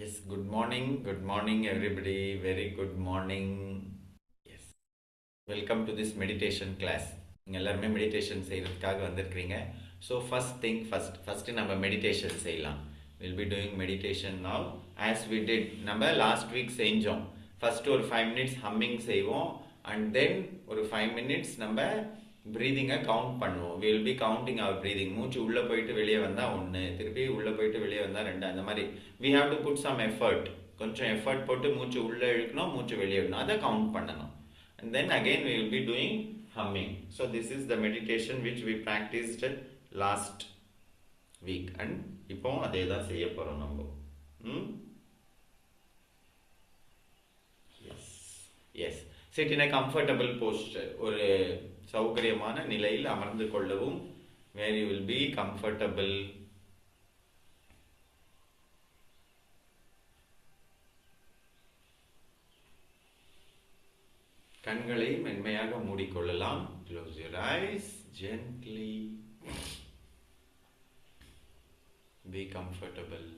Yes, good morning, everybody. Very good morning. Yes, welcome to this meditation class. நீங்கள் எல்லாருமே meditation செய்கிறதுக்காக வந்திருக்கிறீங்க. So first நம்ம meditation செய்யலாம். Will be doing meditation now as we did. நம்ம last week செஞ்சோம். First ஒரு 5 minutes humming செய்வோம். அண்ட் தென் ஒரு 5 மினிட்ஸ் நம்ம ப்ரீதிங்கை கவுண்ட் பண்ணுவோம். Will be counting our breathing. மூச்சு உள்ளே போயிட்டு வெளியே வந்தால் ஒன்று, திருப்பி உள்ளே போயிட்டு வெளியே வந்தால் ரெண்டு, அந்த மாதிரி we have to put some effort. கொஞ்சம் எஃபர்ட் போட்டு மூச்சு உள்ளே இழுக்கணும், மூச்சு வெளியே விடணும், அதை கவுண்ட் பண்ணணும். And then again we will be doing humming. So this is the meditation which we practiced last week. And இப்போ அதே தான் செய்ய போகிறோம் நம்ம. Yes. Sit in a comfortable posture. ஒரு சௌகரியமான நிலையில் அமர்ந்து கொள்ளவும். Where you will be comfortable. கண்களை மென்மையாக மூடிக்கொள்ளலாம். Close your eyes gently. Be comfortable.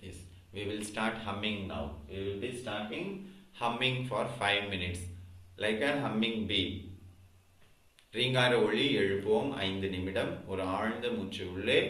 Yes, we will start humming now. We will be starting humming for 5 minutes like a humming bee. ரீங்கார ஒளி எழுப்புவோம் 5 நிமிடம். ஒரு ஆழ்ந்த மூச்சு உள்ளே.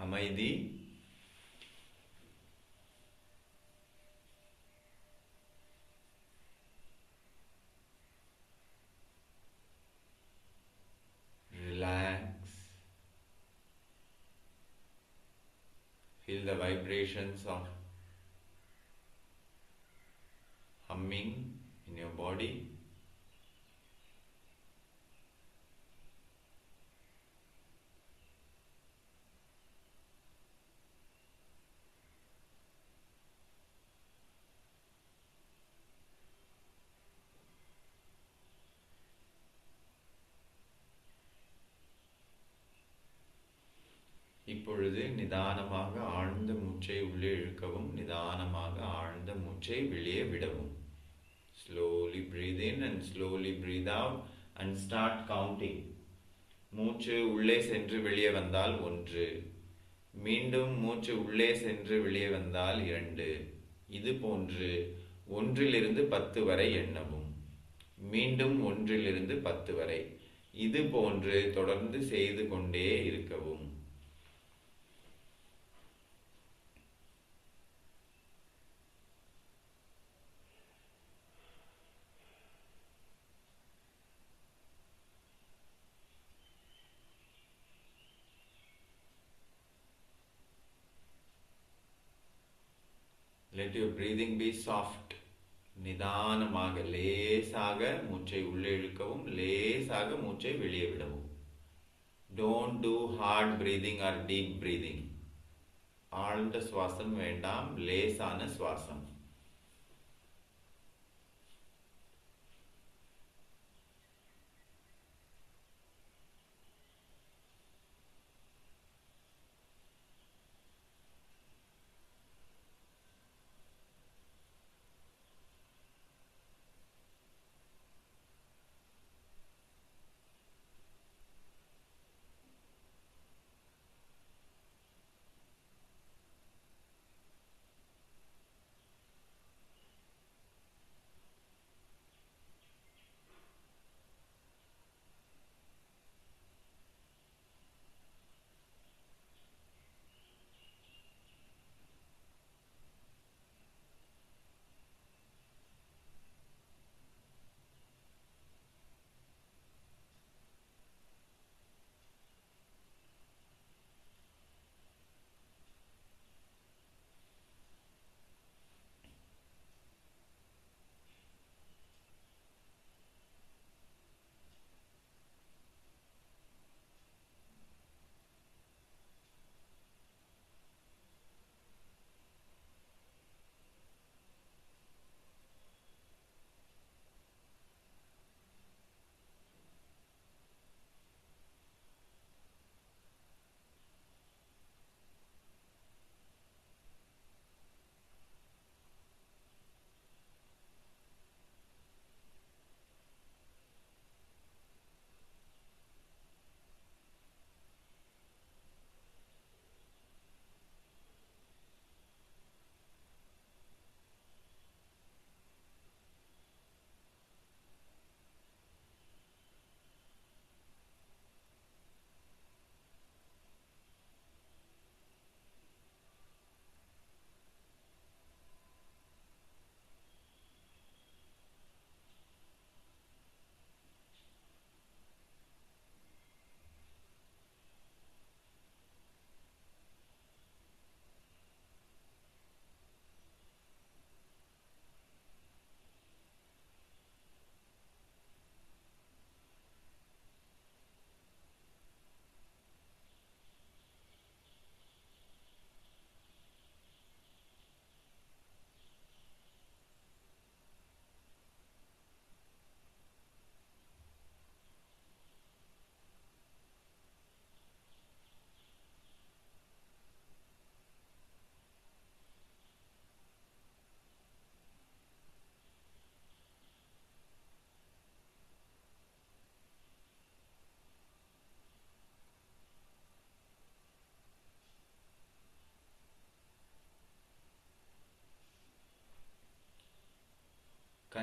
அமைதி, relax, feel the vibrations of humming in your body. இப்பொழுது நிதானமாக ஆழ்ந்த மூச்சை உள்ளே இழுக்கவும், நிதானமாக ஆழ்ந்த மூச்சை வெளியே விடவும். Slowly breathe in and slowly breathe out and start counting. மூச்சு உள்ளே சென்று வெளியே வந்தால் 1, மீண்டும் மூச்சு உள்ளே சென்று வெளியே வந்தால் 2. இது போன்று 1 10 வரை எண்ணவும். மீண்டும் 1 10 வரை. இது போன்று தொடர்ந்து செய்து கொண்டே இருக்கவும். Let your breathing be soft. நிதானமாக லேசாக மூச்சை உள்ளே இழுக்கவும், லேசாக மூச்சை வெளியே விடவும். Don't do hard breathing or deep breathing. ஆழ்ந்த சுவாசம் வேண்டாம், லேசான சுவாசம்.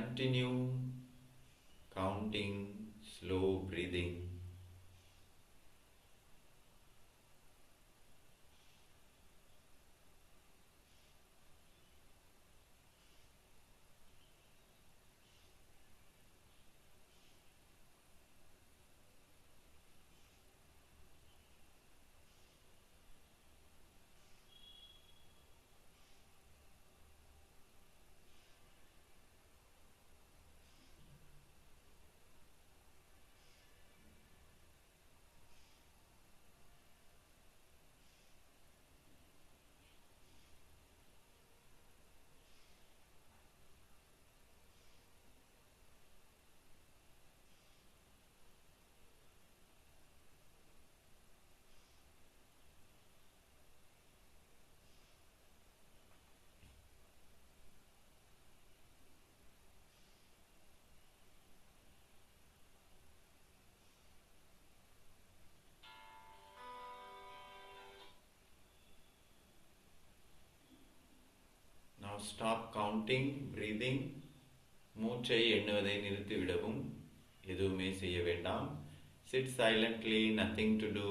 Continue counting, slow breathing. Now stop counting, breathing. மூச்சை எண்ணுவதை நிறுத்திவிடவும். எதுவுமே செய்ய வேண்டாம். Sit silently, nothing to do.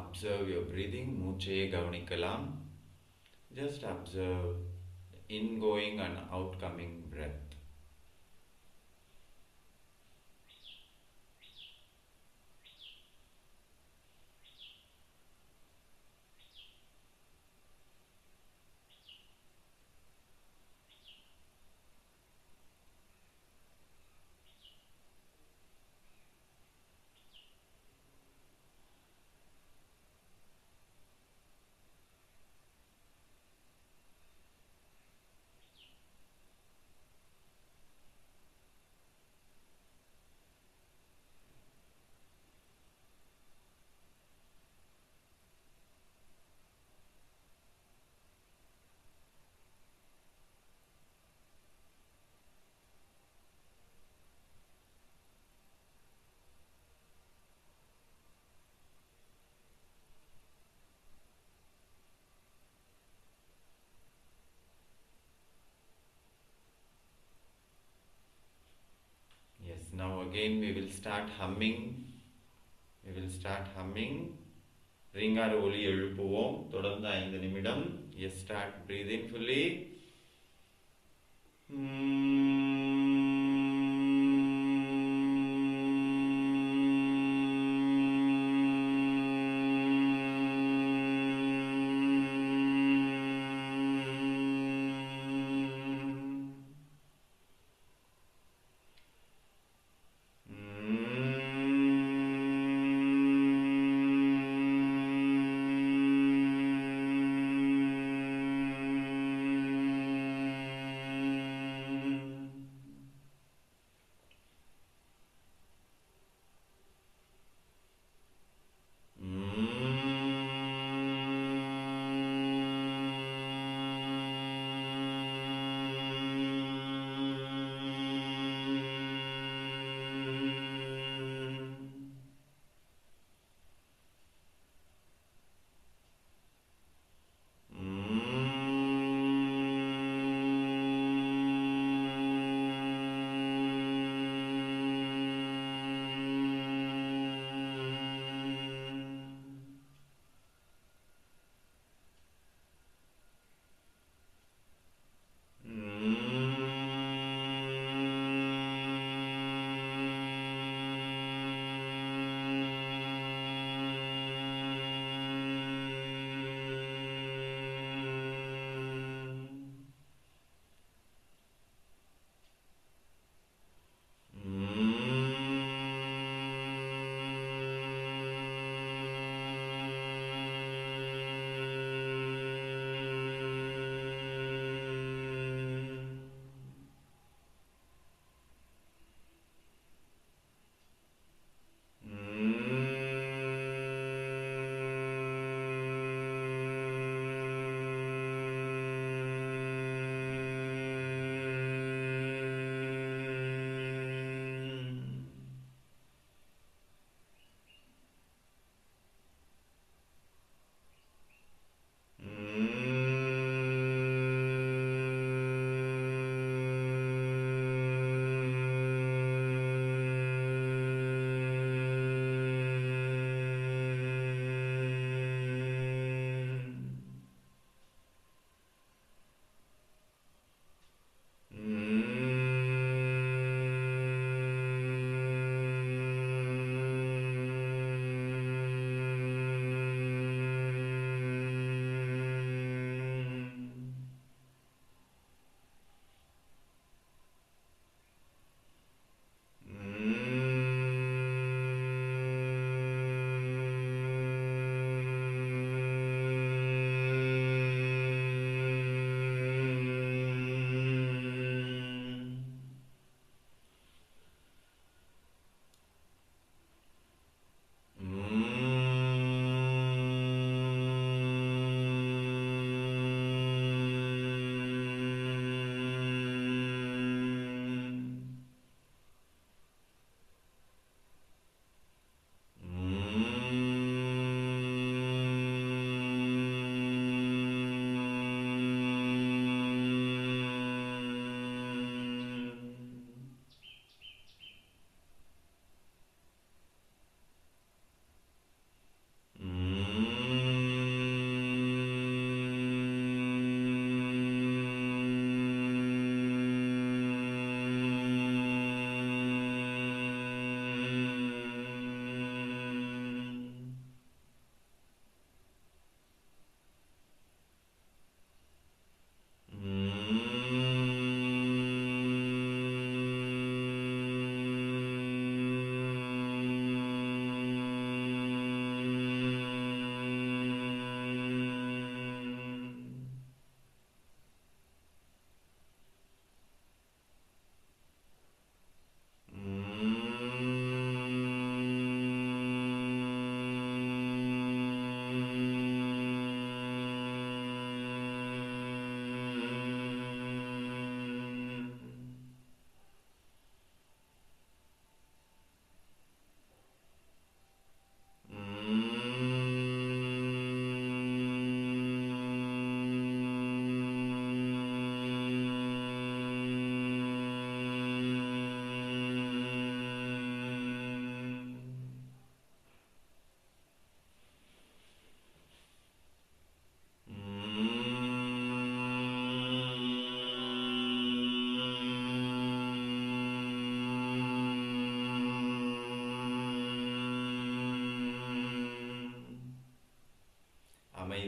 Observe your breathing. மூச்சையே கவனிக்கலாம். Just observe ingoing and outgoing breath. Yes, now again we will start humming. We will start humming. ரீங்கார ஒலி எழுப்புவோம். தொடர்ந்து 5 நிமிடம். Yes, start breathing fully.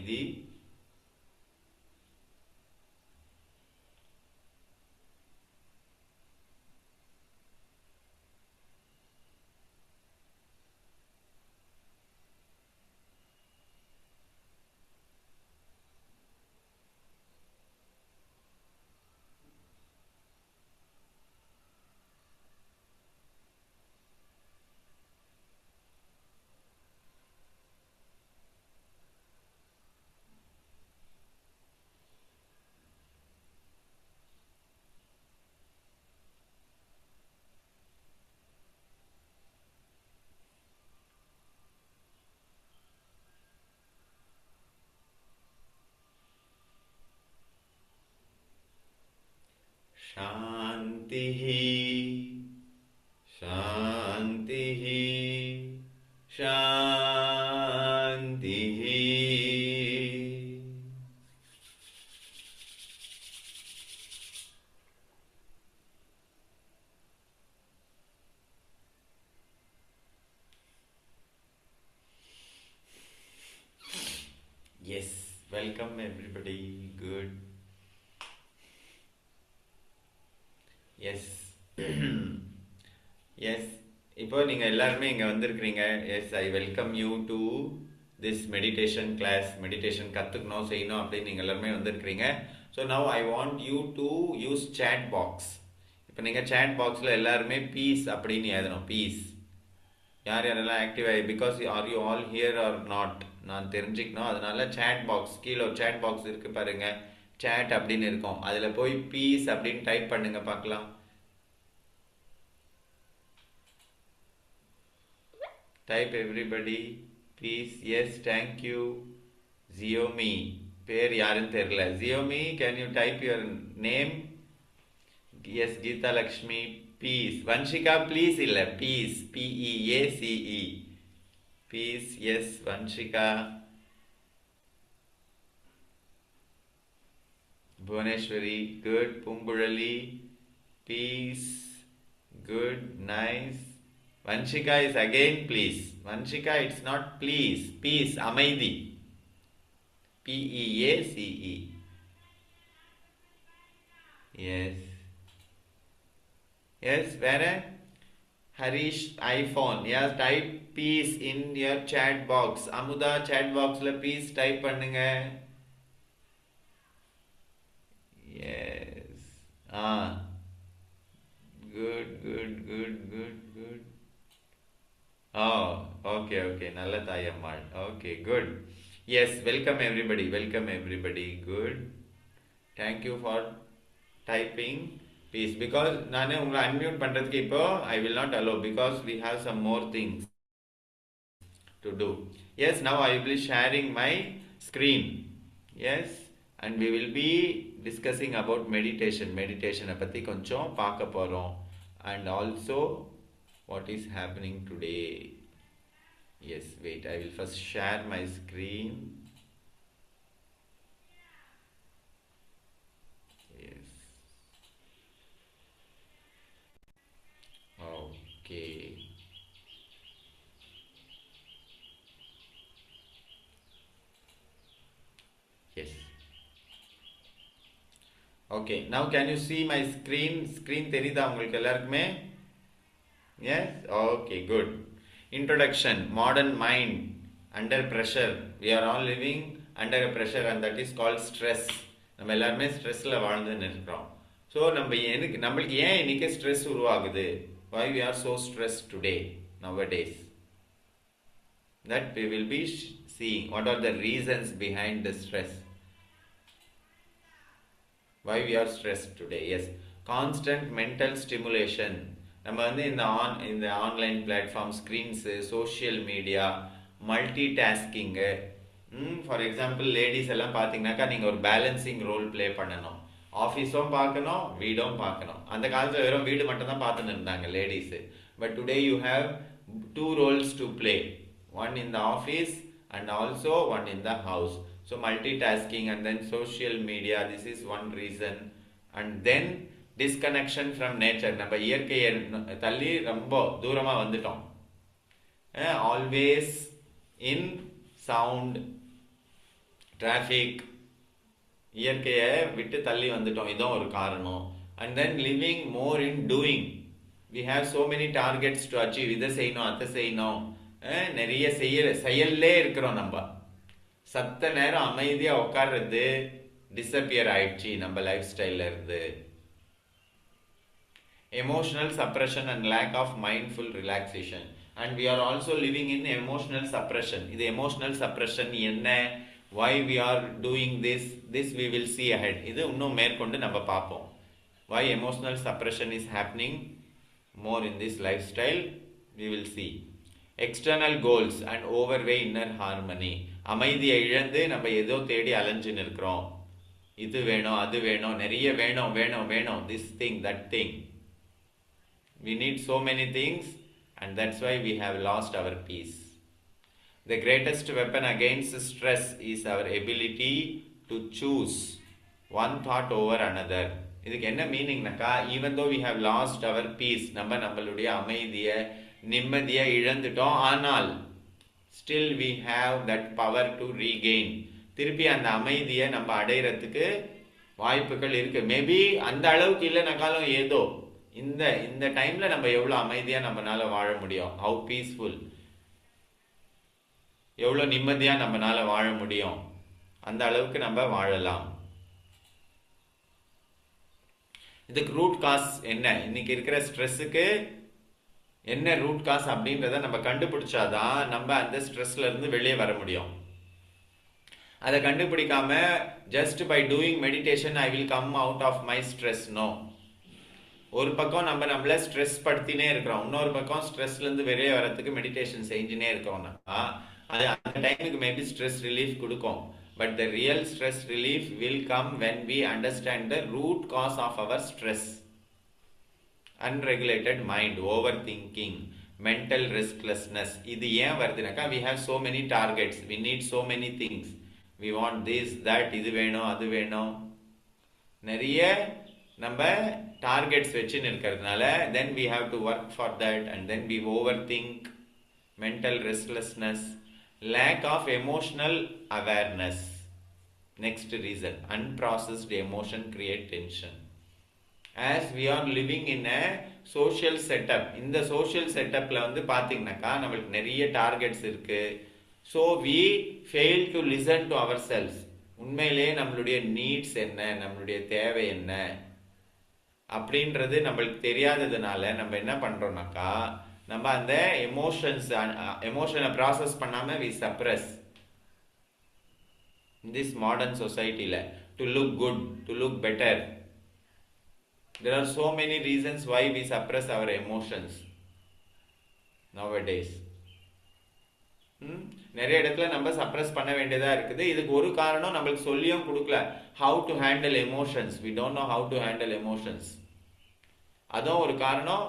அமைதி. शांतिः शांतिः शांतिः. Yes, welcome everybody. Good. Yes yes இப்போ நீங்கள் எல்லாருமே இங்கே வந்திருக்கிறீங்க. Yes, I welcome you to this meditation class. Meditation கற்றுக்கணும் செய்யணும் அப்படின்னு நீங்கள் எல்லாருமே வந்திருக்கிறீங்க. So now I want you to use chat box. இப்போ நீங்கள் சேட் பாக்ஸில் எல்லாருமே பீஸ் அப்படின்னு எழுதணும். பீஸ் யார் யாரெல்லாம் ஆக்டிவ் ஆகி, because are you all here are not நான் தெரிஞ்சுக்கணும். அதனால சேட் பாக்ஸ் கீழே ஒரு சேட் பாக்ஸ் இருக்குது பாருங்க, சேட் அப்படின்னு இருக்கும். அதில் போய் பீஸ் அப்படின்னு டைப் பண்ணுங்க பார்க்கலாம். Type everybody peace. Yes, thank you. ஜியோமி பேர் யாருன்னு தெரியல. ஜியோமி, can you type your name? Yes, Geetha Lakshmi peace. Vanshika please இல்லை, peace, PEACE peace. Yes, Vanshika. Bhuvaneshwari, good. Pumbulali, peace, good, nice. Vanshika is again please. Vanshika, it's not please. Peace, amaidi. PEACE. Yes. Yes, where? Harish, iPhone. Yes, type peace in your chat box. Amuda, chat box la peace type பண்ணுங்க. Yes. Good. Oh, okay. Nalla Thayammal. Okay, good. Yes, welcome everybody. Good. Thank you for typing peace. Because நானே உங்களை unmute பண்றதுக்கு இப்போ I will not allow because we have some more things to do. Yes, now I will be sharing my screen. Yes, and we will be discussing about meditation பத்தி கொஞ்சம் பார்க்க போறோம். And also what is happening today. Yes, wait, I will first share my screen. Yes. Okay. Yes. Okay, now can you see my screen? Screen தெரியுதா உங்களுக்கு எல்லாருக்குமே? Yes, okay, good. Introduction. Modern mind under pressure. We are all living under a pressure and that is called stress. நம்ம எல்லாருமே ஸ்ட்ரெஸ்ல வாழ்ந்துன்னு இருக்கிறோம். So நம்மளுக்கு ஏன் இன்னைக்கு stress உருவாகுது? Why we are so stressed today, nowadays? That we will be seeing. What are the reasons behind the stress? Why we are stressed today? Yes, constant mental stimulation. நம்ம இந்த online platform, screens, social media, multitasking. For example ladies எல்லாம் பார்த்தீங்கன்னாக்கா நீங்கள் ஒரு balancing role play பண்ணணும். ஆஃபீஸும் பார்க்கணும், வீடும் பார்க்கணும். அந்த காலத்தில் வெறும் வீடு மட்டும் தான் பார்த்துன்னு இருந்தாங்க ladies. But today you have 2 roles to play. One in the office and also one in the house. So multitasking and then social media, this is one reason. And then disconnection from nature. நம்ம இயற்கையை தள்ளி ரொம்ப தூரமாக வந்துட்டோம். Always in sound, traffic, இயற்கையை விட்டு தள்ளி வந்துட்டோம், இதுவும் ஒரு காரணம். And then living more in doing. We have so many targets to achieve. இதை செய்யணும், அதை செய்யணும், நிறைய செயல்லே இருக்கிறோம். நம்ம சத்த நேரம் அமைதியா உட்கார்றது டிஸப்பியர் ஆயிடுச்சு நம்ம லைஃப் ஸ்டைல்ல இருந்து. Emotional suppression and lack of mindful relaxation, and we are also living in emotional suppression. இது emotional suppression என்ன, why we are doing this we will see ahead. இது இன்னும் மேற்கொண்டு நம்ம பார்ப்போம். Why emotional suppression is happening more in this lifestyle, we will see. External goals and overweigh inner harmony. அமைதியை இழந்து நம்ம ஏதோ தேடி அலைஞ்சுன்னு இருக்கிறோம். இது வேணும், அது வேணும், நிறைய வேணும் வேணும் வேணும், this thing, that thing. We need so many things, and that's why we have lost our peace. The greatest weapon against stress is our ability to choose one thought over another. இதுக்கு என்ன மீனிங்னாக்கா, even though we have lost our peace, நம்மளுடைய அமைதியை நிம்மதியை இழந்துட்டோம், ஆனால் still we have that power to regain. திருப்பி அந்த அமைதியை நம்ம அடையிறதுக்கு வாய்ப்புகள் இருக்கு. மேபி அந்த அளவுக்கு இல்லைனாக்காலும் ஏதோ இந்த டைம்ல நம்ம எவ்வளவு அமைதியா நம்மனால வாழ முடியும், ஹவு பீஸ்ஃபுல், எவ்வளவு நிம்மதியா நம்மனால வாழ முடியும், அந்த அளவுக்கு நம்ம வாழலாம். இதுக்கு ரூட் காஸ் என்ன, இன்னைக்கு இருக்கிற ஸ்ட்ரெஸ்ஸுக்கு என்ன ரூட் காஸ் அப்படின்றத நம்ம கண்டுபிடிச்சாதான் நம்ம அந்த ஸ்ட்ரெஸ்ல இருந்து வெளியே வர முடியும். அதை கண்டுபிடிக்காம just by doing meditation I will come out of my stress, no. ஒரு பக்கம் நம்மள ஸ்ட்ரெஸ் படுத்தினே இருக்கிறோம், இன்னொரு பக்கம் ஸ்ட்ரெஸ்ல இருந்து வெளியே வரதுக்கு மெடிடேஷன் செஞ்சுனே இருக்கோம்னா அது அந்த டைமுக்கு மேபி ஸ்ட்ரெஸ் ரிலீஃப் கொடுக்கும். But the real stress relief will come when we understand the root cause of our stress. Unregulated mind, overthinking, mental restlessness. இது ஏன் வருதுனாக்கா, we have so many targets, we need so many things, we want this, that, இது வேணும், அது வேணும், நிறைய நம்ம targets வச்சுன்னு இருக்கிறதுனால then we have to work for that, and then we overthink, mental restlessness, lack of emotional awareness. Next reason, unprocessed emotion create tension. As we are living in a social setup, இந்த social setupல வந்து பாத்தீங்கன்னாக்கா நம்மளுக்கு நிறைய targets இருக்கு. so we fail to listen to ourselves. உண்மையிலேயே நம்மளுடைய needs என்ன, நம்மளுடைய தேவை என்ன அப்படின்றது நம்மளுக்கு தெரியாததுனால நம்ம என்ன பண்றோம்னாக்கா, நம்ம அந்த எமோஷனை ப்ராசஸ் பண்ணாம we suppress. in this modern society la to look good, to look better, there are so many reasons why we suppress our emotions nowadays. நிறைய இடத்துல நம்ம சப்ரஸ் பண்ண வேண்டியதா இருக்குது. இதுக்கு ஒரு காரணம் நம்மளுக்கு சொல்லியும் கொடுக்கல, how to handle emotions. we don't know how to handle emotions. அதுவும் ஒரு காரணம்.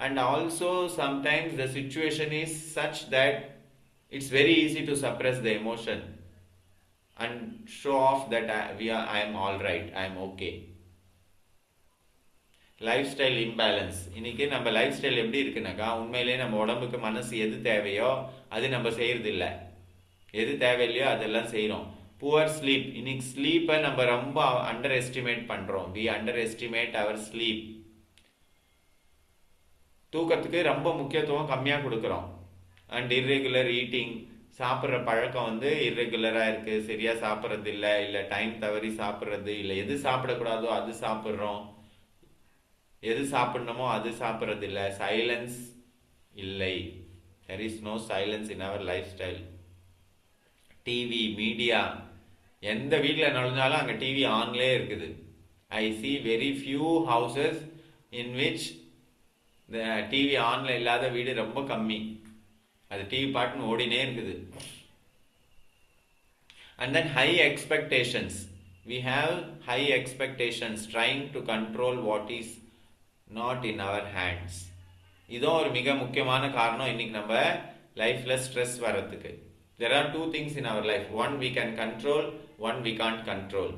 and also sometimes the situation is such that it's very easy to suppress the emotion and show off that I am all right, I am okay. Life style imbalance. இன்னைக்கு நம்ம life style எப்படி இருக்குனாக்கா, உண்மையிலேயே நம்ம உடம்புக்கு மனசு எது தேவையோ அது நம்ம செய்யறது இல்லை, எது தேவையில்லையோ அதெல்லாம் செய்யறோம். Poor sleep. இன்னைக்கு ஸ்லீப்பை நம்ம ரொம்ப அண்டர் எஸ்டிமேட் பண்றோம். We underestimate our sleep. தூக்கத்துக்கு ரொம்ப முக்கியத்துவம் கம்மியா கொடுக்குறோம். And irregular eating. சாப்பிட்ற பழக்கம் வந்து இர்ரெகுலரா இருக்கு, சரியா சாப்பிட்றது இல்லை, இல்லை டைம் தவறி சாப்பிட்றது இல்லை, எது சாப்பிடக்கூடாதோ அது சாப்பிட்றோம், எது சாப்பிடணுமோ அது சாப்பிட்றது இல்லை, சைலன்ஸ் இல்லை. there is no silence in our lifestyle. TV, media, எந்த வீட்டில் நுழைஞ்சாலும் அங்கே டிவி ஆன்லே இருக்குது. ஐ see very few houses in which the TV ஆன்ல இல்லாத வீடு ரொம்ப கம்மி. அது டிவி பாட்டுன்னு ஓடினே இருக்குது. and then high expectations. we have high expectations, trying to control what is not in our hands. இதுவும் ஒரு மிக முக்கியமான காரணம் இன்னைக்கு நம்ம லைஃப்ல ஸ்ட்ரெஸ் வர்றதுக்கு. there are two things in our life, one we can control, one we can't control.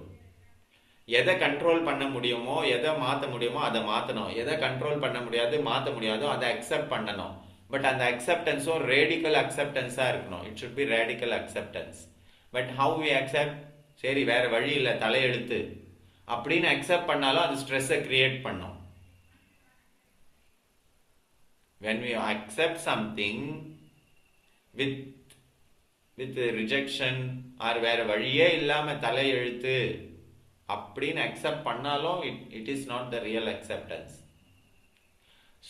எதை கண்ட்ரோல் பண்ண முடியுமோ, எதை மாற்ற முடியுமோ அதை மாற்றணும். எதை கண்ட்ரோல் பண்ண முடியாது, மாற்ற முடியாதோ அதை அக்செப்ட் பண்ணணும். பட் அந்த அக்செப்டன்ஸும் ரேடிக்கல் அக்செப்டன்ஸாக இருக்கணும். It should be radical acceptance. But how we accept, சரி வேற வழி இல்லை தலையெழுத்து அப்படின்னு அக்செப்ட் பண்ணாலும் அது ஸ்ட்ரெஸ்ஸை கிரியேட் பண்ணும். when we accept something with rejection or வேற வழியே இல்லாம தலையெழுத்து அப்படின்னு அக்செப்ட் பண்ணாலும் it is not the real acceptance.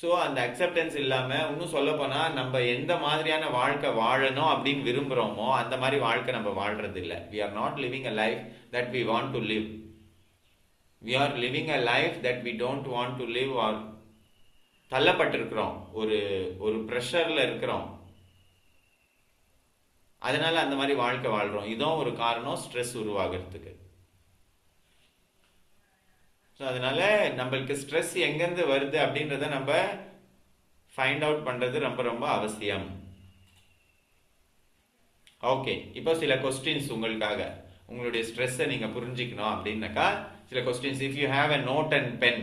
So அந்த அக்செப்டன்ஸ் இல்லாம இன்னும் சொல்ல போனா நம்ம எந்த மாதிரியான வாழ்க்கை வாழணும் அப்படின்னு விரும்புறோமோ அந்த மாதிரி வாழ்க்கை நம்ம வாழ்றது இல்லை. we are not living a life that we want to live. we are living a life that we don't want to live or தள்ளப்பட்டிருக்கிறோம், ஒரு ஒரு ப்ரெஷர்ல இருக்கிறோம். அதனால அந்த மாதிரி வாழ்க்கை வாழ்றோம். இதுவும் ஒரு காரணம் ஸ்ட்ரெஸ் உருவாகிறதுக்கு. ஸோ அதனால நம்மளுக்கு ஸ்ட்ரெஸ் எங்கேருந்து வருது அப்படின்றத நம்ம ஃபைண்ட் அவுட் பண்றது ரொம்ப ரொம்ப அவசியம். ஓகே, இப்போ சில கொஸ்டின்ஸ் உங்களுக்காக. உங்களுடைய ஸ்ட்ரெஸ்ஸை நீங்க புரிஞ்சுக்கணும் அப்படின்னாக்கா சில questions. If you have a note and pen,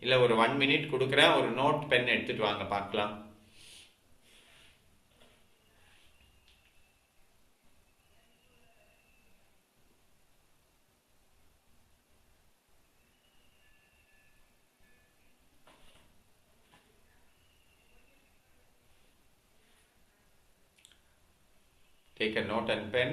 இல்ல ஒரு 1 minute கொடுக்குறேன், ஒரு நோட் பென் எடுத்துட்டு வாங்க பார்க்கலாம். Take a note and pen.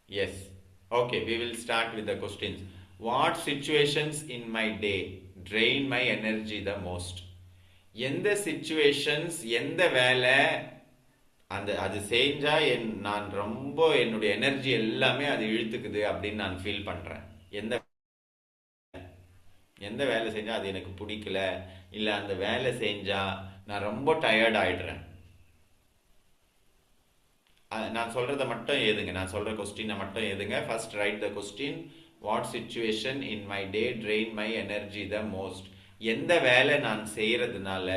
Yes. Okay, we will start with the questions. What situations in my day drain my energy the most? எந்த situations, எந்த வேலை அது செஞ்சா நான் ரொம்ப என்னுடைய எனர்ஜி எல்லாமே அது இழுத்துக்குது அப்படின்னு நான் ஃபீல் பண்றேன். எந்த வேலை செஞ்சா அது எனக்கு பிடிக்கல, இல்ல அந்த வேலை செஞ்சா நான் ரொம்ப டயர்ட் ஆயிடுறேன். நான் சொல்றத மட்டும் எழுதுங்க. நான் சொல்ற கொஸ்டினை மட்டும் எழுதுங்க. First right the question. What situation in my day train my energy the most? எந்த வேலை நான் செய்யறதுனால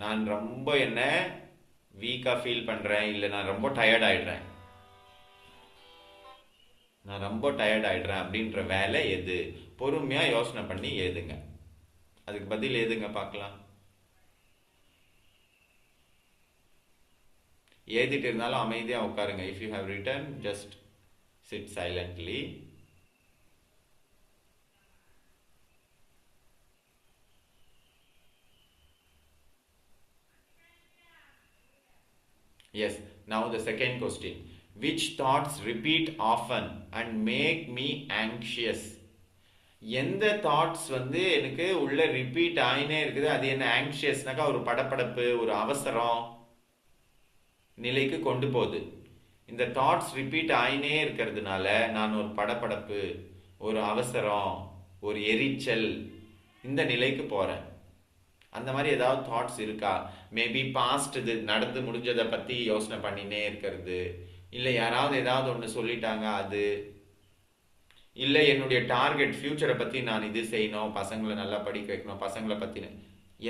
நான் ரொம்ப என்ன வீக்கா ஃபீல் பண்றேன், இல்ல நான் ரொம்ப டயர்ட் ஆயிடுறேன். நான் ரொம்ப டயர்ட் ஆயிடுறேன் அப்படின்ற வேலை எது? பொறுமையா யோசனை பண்ணி எழுதுங்க. அதுக்கு பதில் எழுதுங்க பார்க்கலாம். எழுதிட்டு இருந்தாலும் அமைதியா உட்காருங்க. If you have written just sit silently. Yes, now the second question. Which thoughts repeat often and make me anxious? எந்த தாட்ஸ் எனக்கு உள்ள ரிப்பீட் ஆயினே இருக்குது, அது என்ன ஆங்ஷியஸ்னாக்கா ஒரு படப்படப்பு, ஒரு அவசரம் நிலைக்கு கொண்டு போகுது. இந்த தாட்ஸ் ரிப்பீட் ஆயினே இருக்கிறதுனால நான் ஒரு படப்படப்பு, ஒரு அவசரம், ஒரு எரிச்சல் இந்த நிலைக்கு போறேன். அந்த மாதிரி ஏதாவது தாட்ஸ் இருக்கா? மேபி பாஸ்ட் இது நடந்து முடிஞ்சதை பத்தி யோசனை பண்ணினே இருக்கிறது, இல்லை யாராவது ஏதாவது ஒன்று சொல்லிட்டாங்க அது, இல்லை என்னுடைய டார்கெட் ஃபியூச்சரை பத்தி நான் இது செய்யணும், பசங்களை நல்லா படிக்க வைக்கணும், பசங்களை பத்தின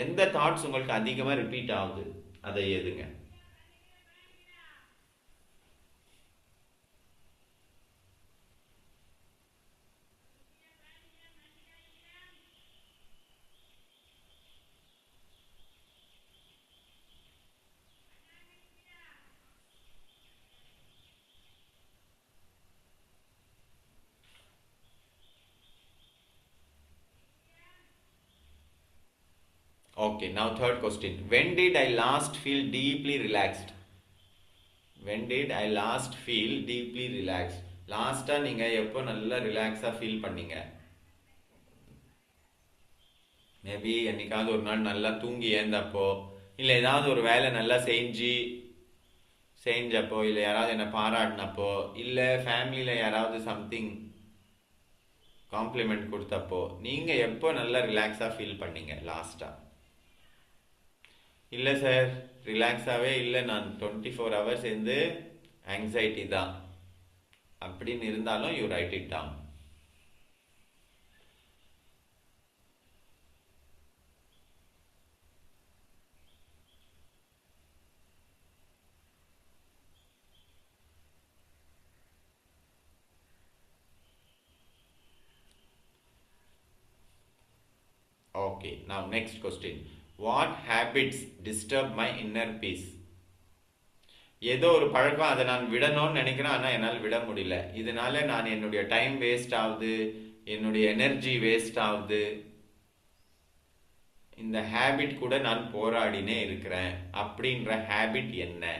எந்த தாட்ஸ் உங்களுக்கு அதிகமா ரிப்பீட் ஆகுது அதை எதுங்க. Okay, now third question. When did I last feel deeply relaxed? When did I last feel deeply relaxed? லாஸ்டா நீங்க எப்போ நல்லா ரிலாக்ஸா ஃபீல் பண்ணீங்க? மேபி என்னைக்காவது ஒரு நாள் நல்லா தூங்கி ஏந்தப்போ, இல்லை ஏதாவது ஒரு வேலை நல்லா செஞ்சப்போ, இல்லை யாராவது என்ன பாராட்டினப்போ, இல்லை ஃபேமிலியில யாராவது சம்திங் காம்ப்ளிமெண்ட் கொடுத்தப்போ நீங்க எப்போ நல்லா ரிலாக்ஸா ஃபீல் பண்ணீங்க லாஸ்டா? இல்லை சார் ரிலாக்ஸாகவே இல்லை, நான் 24 hours ஆங்ஸைட்டி தான் அப்படின்னு இருந்தாலும் you write it down. Okay, now next question. What habits disturb my inner peace? ஏதோ ஒரு பழக்கம், அதை நான் விடணும்னு நினைக்கிறேன், ஆனால் என்னால் விட முடியல. இதனால நான் என்னுடைய டைம் வேஸ்ட் ஆகுது, என்னுடைய எனர்ஜி வேஸ்ட் ஆகுது. இந்த ஹேபிட் கூட நான் போராடினே இருக்கிறேன். அப்படின்ற ஹேபிட் என்ன?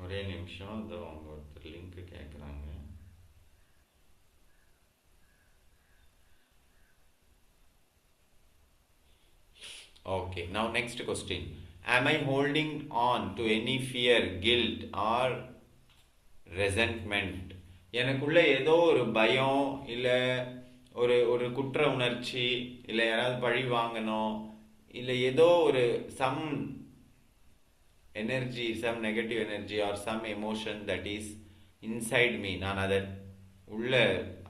ஒரே நிமிஷம், அதோ அவங்க ஒருத்தர் லிங்க் கேட்குறாங்க. Okay, now next question. Am I holding on to any fear, guilt or resentment? எனக்குள்ள ஏதோ ஒரு பயம், இல்லை ஒரு ஒரு குற்ற உணர்ச்சி, இல்லை யாராவது பழி வாங்கணும், இல்லை ஏதோ ஒரு some energy, some negative energy or some emotion that is inside me, நான் அதை உள்ள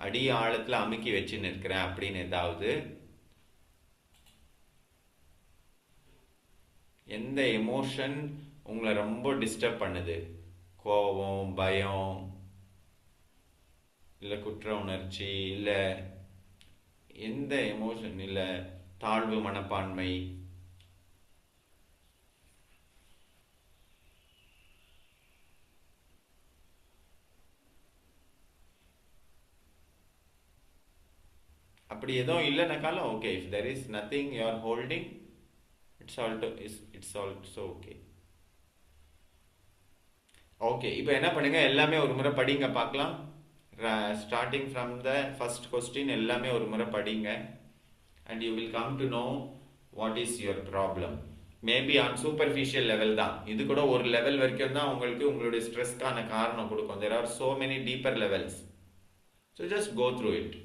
அடி ஆழத்தில் அமுக்கி வச்சுன்னு இருக்கிறேன் அப்படின்னு ஏதாவது எந்த எமோஷன் உங்களை ரொம்ப டிஸ்டர்ப் பண்ணுது? கோபம், பயம், இல்லை குற்ற உணர்ச்சி, இல்லை எந்த எமோஷன், இல்லை தாழ்வு மனப்பான்மை? அப்படி எதுவும் இல்லைனாக்காலும் okay. If there is nothing you are holding, it's also okay. Okay, இப்போ என்ன பண்ணுங்க, எல்லாமே ஒரு முறை படிங்க பார்க்கலாம். Starting from the first question எல்லாமே ஒரு முறை படிங்க. And you will come to know what is your problem. Maybe on superficial level தான், இது கூட ஒரு லெவல் வரைக்கும் தான் உங்களுக்கு உங்களுடைய ஸ்ட்ரெஸ்க்கான காரணம் கொடுக்கும். There are so many deeper levels. So just go through it.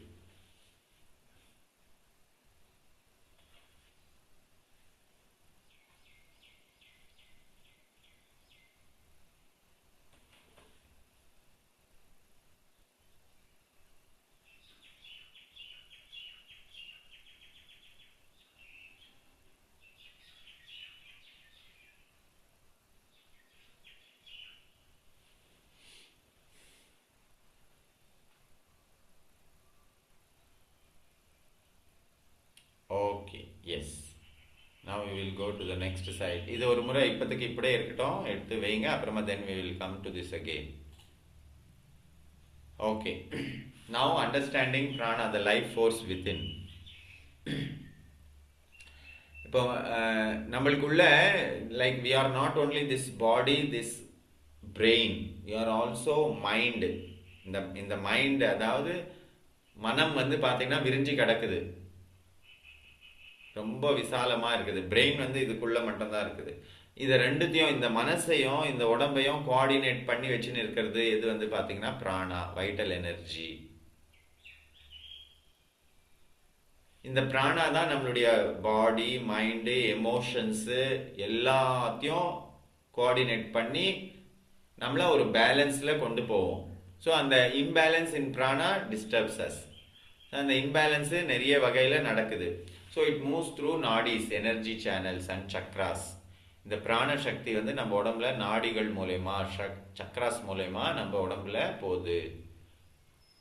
Okay, yes. now we will go to the next side. இது ஒரு முறை இப்போதைக்கு இப்படியே இருக்கட்டும், எடுத்து வைங்க. அப்புறமா then we will come to this again. Okay, now understanding prana, the life force within. இப்போ நம்மளுக்குள்ள like we are not only this body, this brain, we are also mind. இந்த மைண்ட், அதாவது மனம் வந்து பார்த்தீங்கன்னா விரிஞ்சு கிடக்குது, ரொம்ப விசாலமா இருக்குது. பிரெயின் வந்து இதுக்குள்ள மட்டும்தான் இருக்குது. இதை ரெண்டுத்தையும், இந்த மனசையும் இந்த உடம்பையும் கோஆர்டினேட் பண்ணி வச்சுன்னு இருக்கிறது எது வந்து பாத்தீங்கன்னா பிராணா, வைட்டல் எனர்ஜி. இந்த பிராணா தான் நம்மளுடைய பாடி, மைண்டு, எமோஷன்ஸு எல்லாத்தையும் கோஆர்டினேட் பண்ணி நம்மள ஒரு பேலன்ஸ்ல கொண்டு போவோம். ஸோ அந்த imbalance in prana disturbs us. அந்த இம்பேலன்ஸு நிறைய வகையில் நடக்குது. So it moves through nadis, energy channels and chakras. இந்த பிராண சக்தி வந்து நம்ம உடம்புல நாடிகள் மூலயமா, சக்ராஸ் மூலயமா நம்ம உடம்புல போகுது.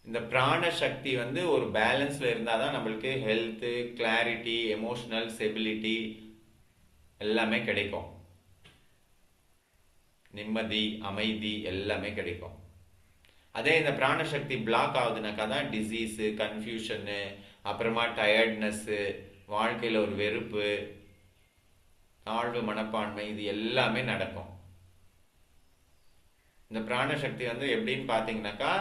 இந்த பிராண சக்தி வந்து ஒரு பேலன்ஸ்ல இருந்தால் தான் நம்மளுக்கு ஹெல்த்து, கிளாரிட்டி, எமோஷனல் ஸ்டெபிலிட்டி எல்லாமே கிடைக்கும். நிம்மதி, அமைதி எல்லாமே கிடைக்கும். அதே இந்த பிராணசக்தி பிளாக் ஆகுதுனாக்கா தான் டிசீஸு, கன்ஃபியூஷனு, அப்புறமா டயர்ட்னஸ்ஸு, வாழ்க்கையில் ஒரு வெறுப்பு, தாழ்வு மனப்பான்மை, இது எல்லாமே நடக்கும். இந்த பிராணசக்தி வந்து எப்படின்னு பார்த்தீங்கன்னாக்கா,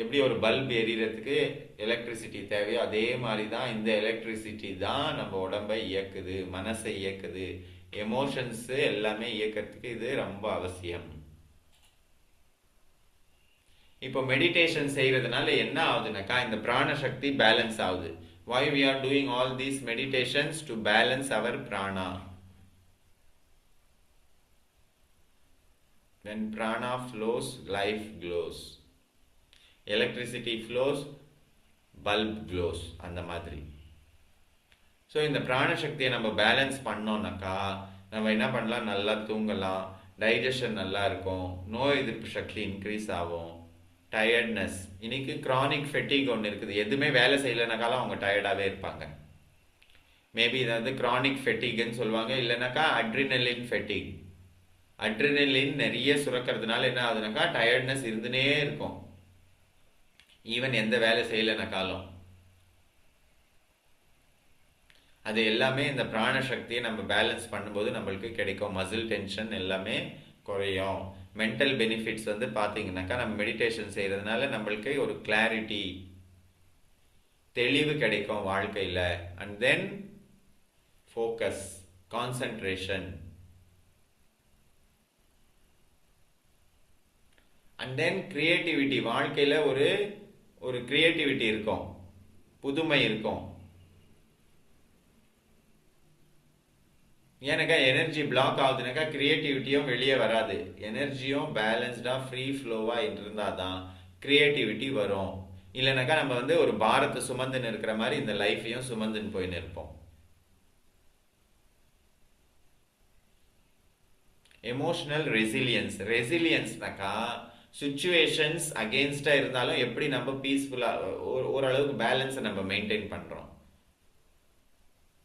எப்படி ஒரு பல்ப் எரியறதுக்கு எலக்ட்ரிசிட்டி தேவையோ அதே மாதிரி தான் இந்த எலக்ட்ரிசிட்டி தான் நம்ம உடம்பை இயக்குது, மனசை இயக்குது. எமோஷன்ஸ் எல்லாமே இயக்கிறதுக்கு இது ரொம்ப அவசியம். இப்போ மெடிடேஷன் செய்யறதுனால என்ன ஆகுதுனாக்கா இந்த பிராண சக்தி பேலன்ஸ் ஆகுது. why we are doing all these meditations? To balance our prana. When prana flows, life glows. Electricity flows, bulb glows. அந்த மாதிரி. ஸோ இந்த பிராண சக்தியை நம்ம பேலன்ஸ் பண்ணோம்னாக்கா நம்ம என்ன பண்ணலாம், நல்லா தூங்கலாம், டைஜஷன் நல்லா இருக்கும், நோய் எதிர்ப்பு சக்தி இன்க்ரீஸ் ஆகும், டயர்ட்னஸ். இன்னைக்கு கிரானிக் ஃபெட்டிக் ஒன்று இருக்குது, எதுவுமே வேலை செய்யலைனாக்காலும் அவங்க டயர்டாகவே இருப்பாங்க. மேபி இதாவது கிரானிக் ஃபெட்டிக்னு சொல்லுவாங்க, இல்லைனாக்கா அட்ரினலின் ஃபெட்டிக். அட்ரினலின் நிறைய சுரக்கிறதுனால என்ன ஆகுதுனாக்கா டயர்ட்னஸ் இருந்துனே இருக்கும், ஈவன் எந்த வேலை செய்யலைனாக்காலும். அது எல்லாமே இந்த பிராண சக்தியை நம்ம பேலன்ஸ் பண்ணும்போது நம்மளுக்கு கிடைக்கும். மசில் டென்ஷன் எல்லாமே குறையும். மென்டல் பெனிஃபிட்ஸ் வந்து பார்த்தீங்கன்னாக்கா நம்ம மெடிடேஷன் செய்கிறதுனால நம்மளுக்கு ஒரு கிளாரிட்டி, தெளிவு கிடைக்கும் வாழ்க்கையில். And then focus, concentration, and then creativity. வாழ்க்கையில் ஒரு கிரியேட்டிவிட்டி இருக்கும், புதுமை இருக்கும். ஏன்னாக்கா எனர்ஜி பிளாக் ஆகுதுனாக்கா கிரியேட்டிவிட்டியும் வெளியே வராது. எனர்ஜியும் பேலன்ஸ்டாக ஃப்ரீ ஃப்ளோவாக இருந்தால் தான் கிரியேட்டிவிட்டி வரும். இல்லைனாக்கா நம்ம வந்து ஒரு பாரத்தை சுமந்துன்னு இருக்கிற மாதிரி இந்த லைஃப்பையும் சுமந்துன்னு போயின்னு இருப்போம். Emotional resilience. ரெசிலியன்ஸ்னாக்கா சுச்சுவேஷன்ஸ் அகெயின்ஸ்டாக இருந்தாலும் எப்படி நம்ம பீஸ்ஃபுல்லாக ஓரளவுக்கு பேலன்ஸை நம்ம மெயின்டைன் பண்ணுறோம்.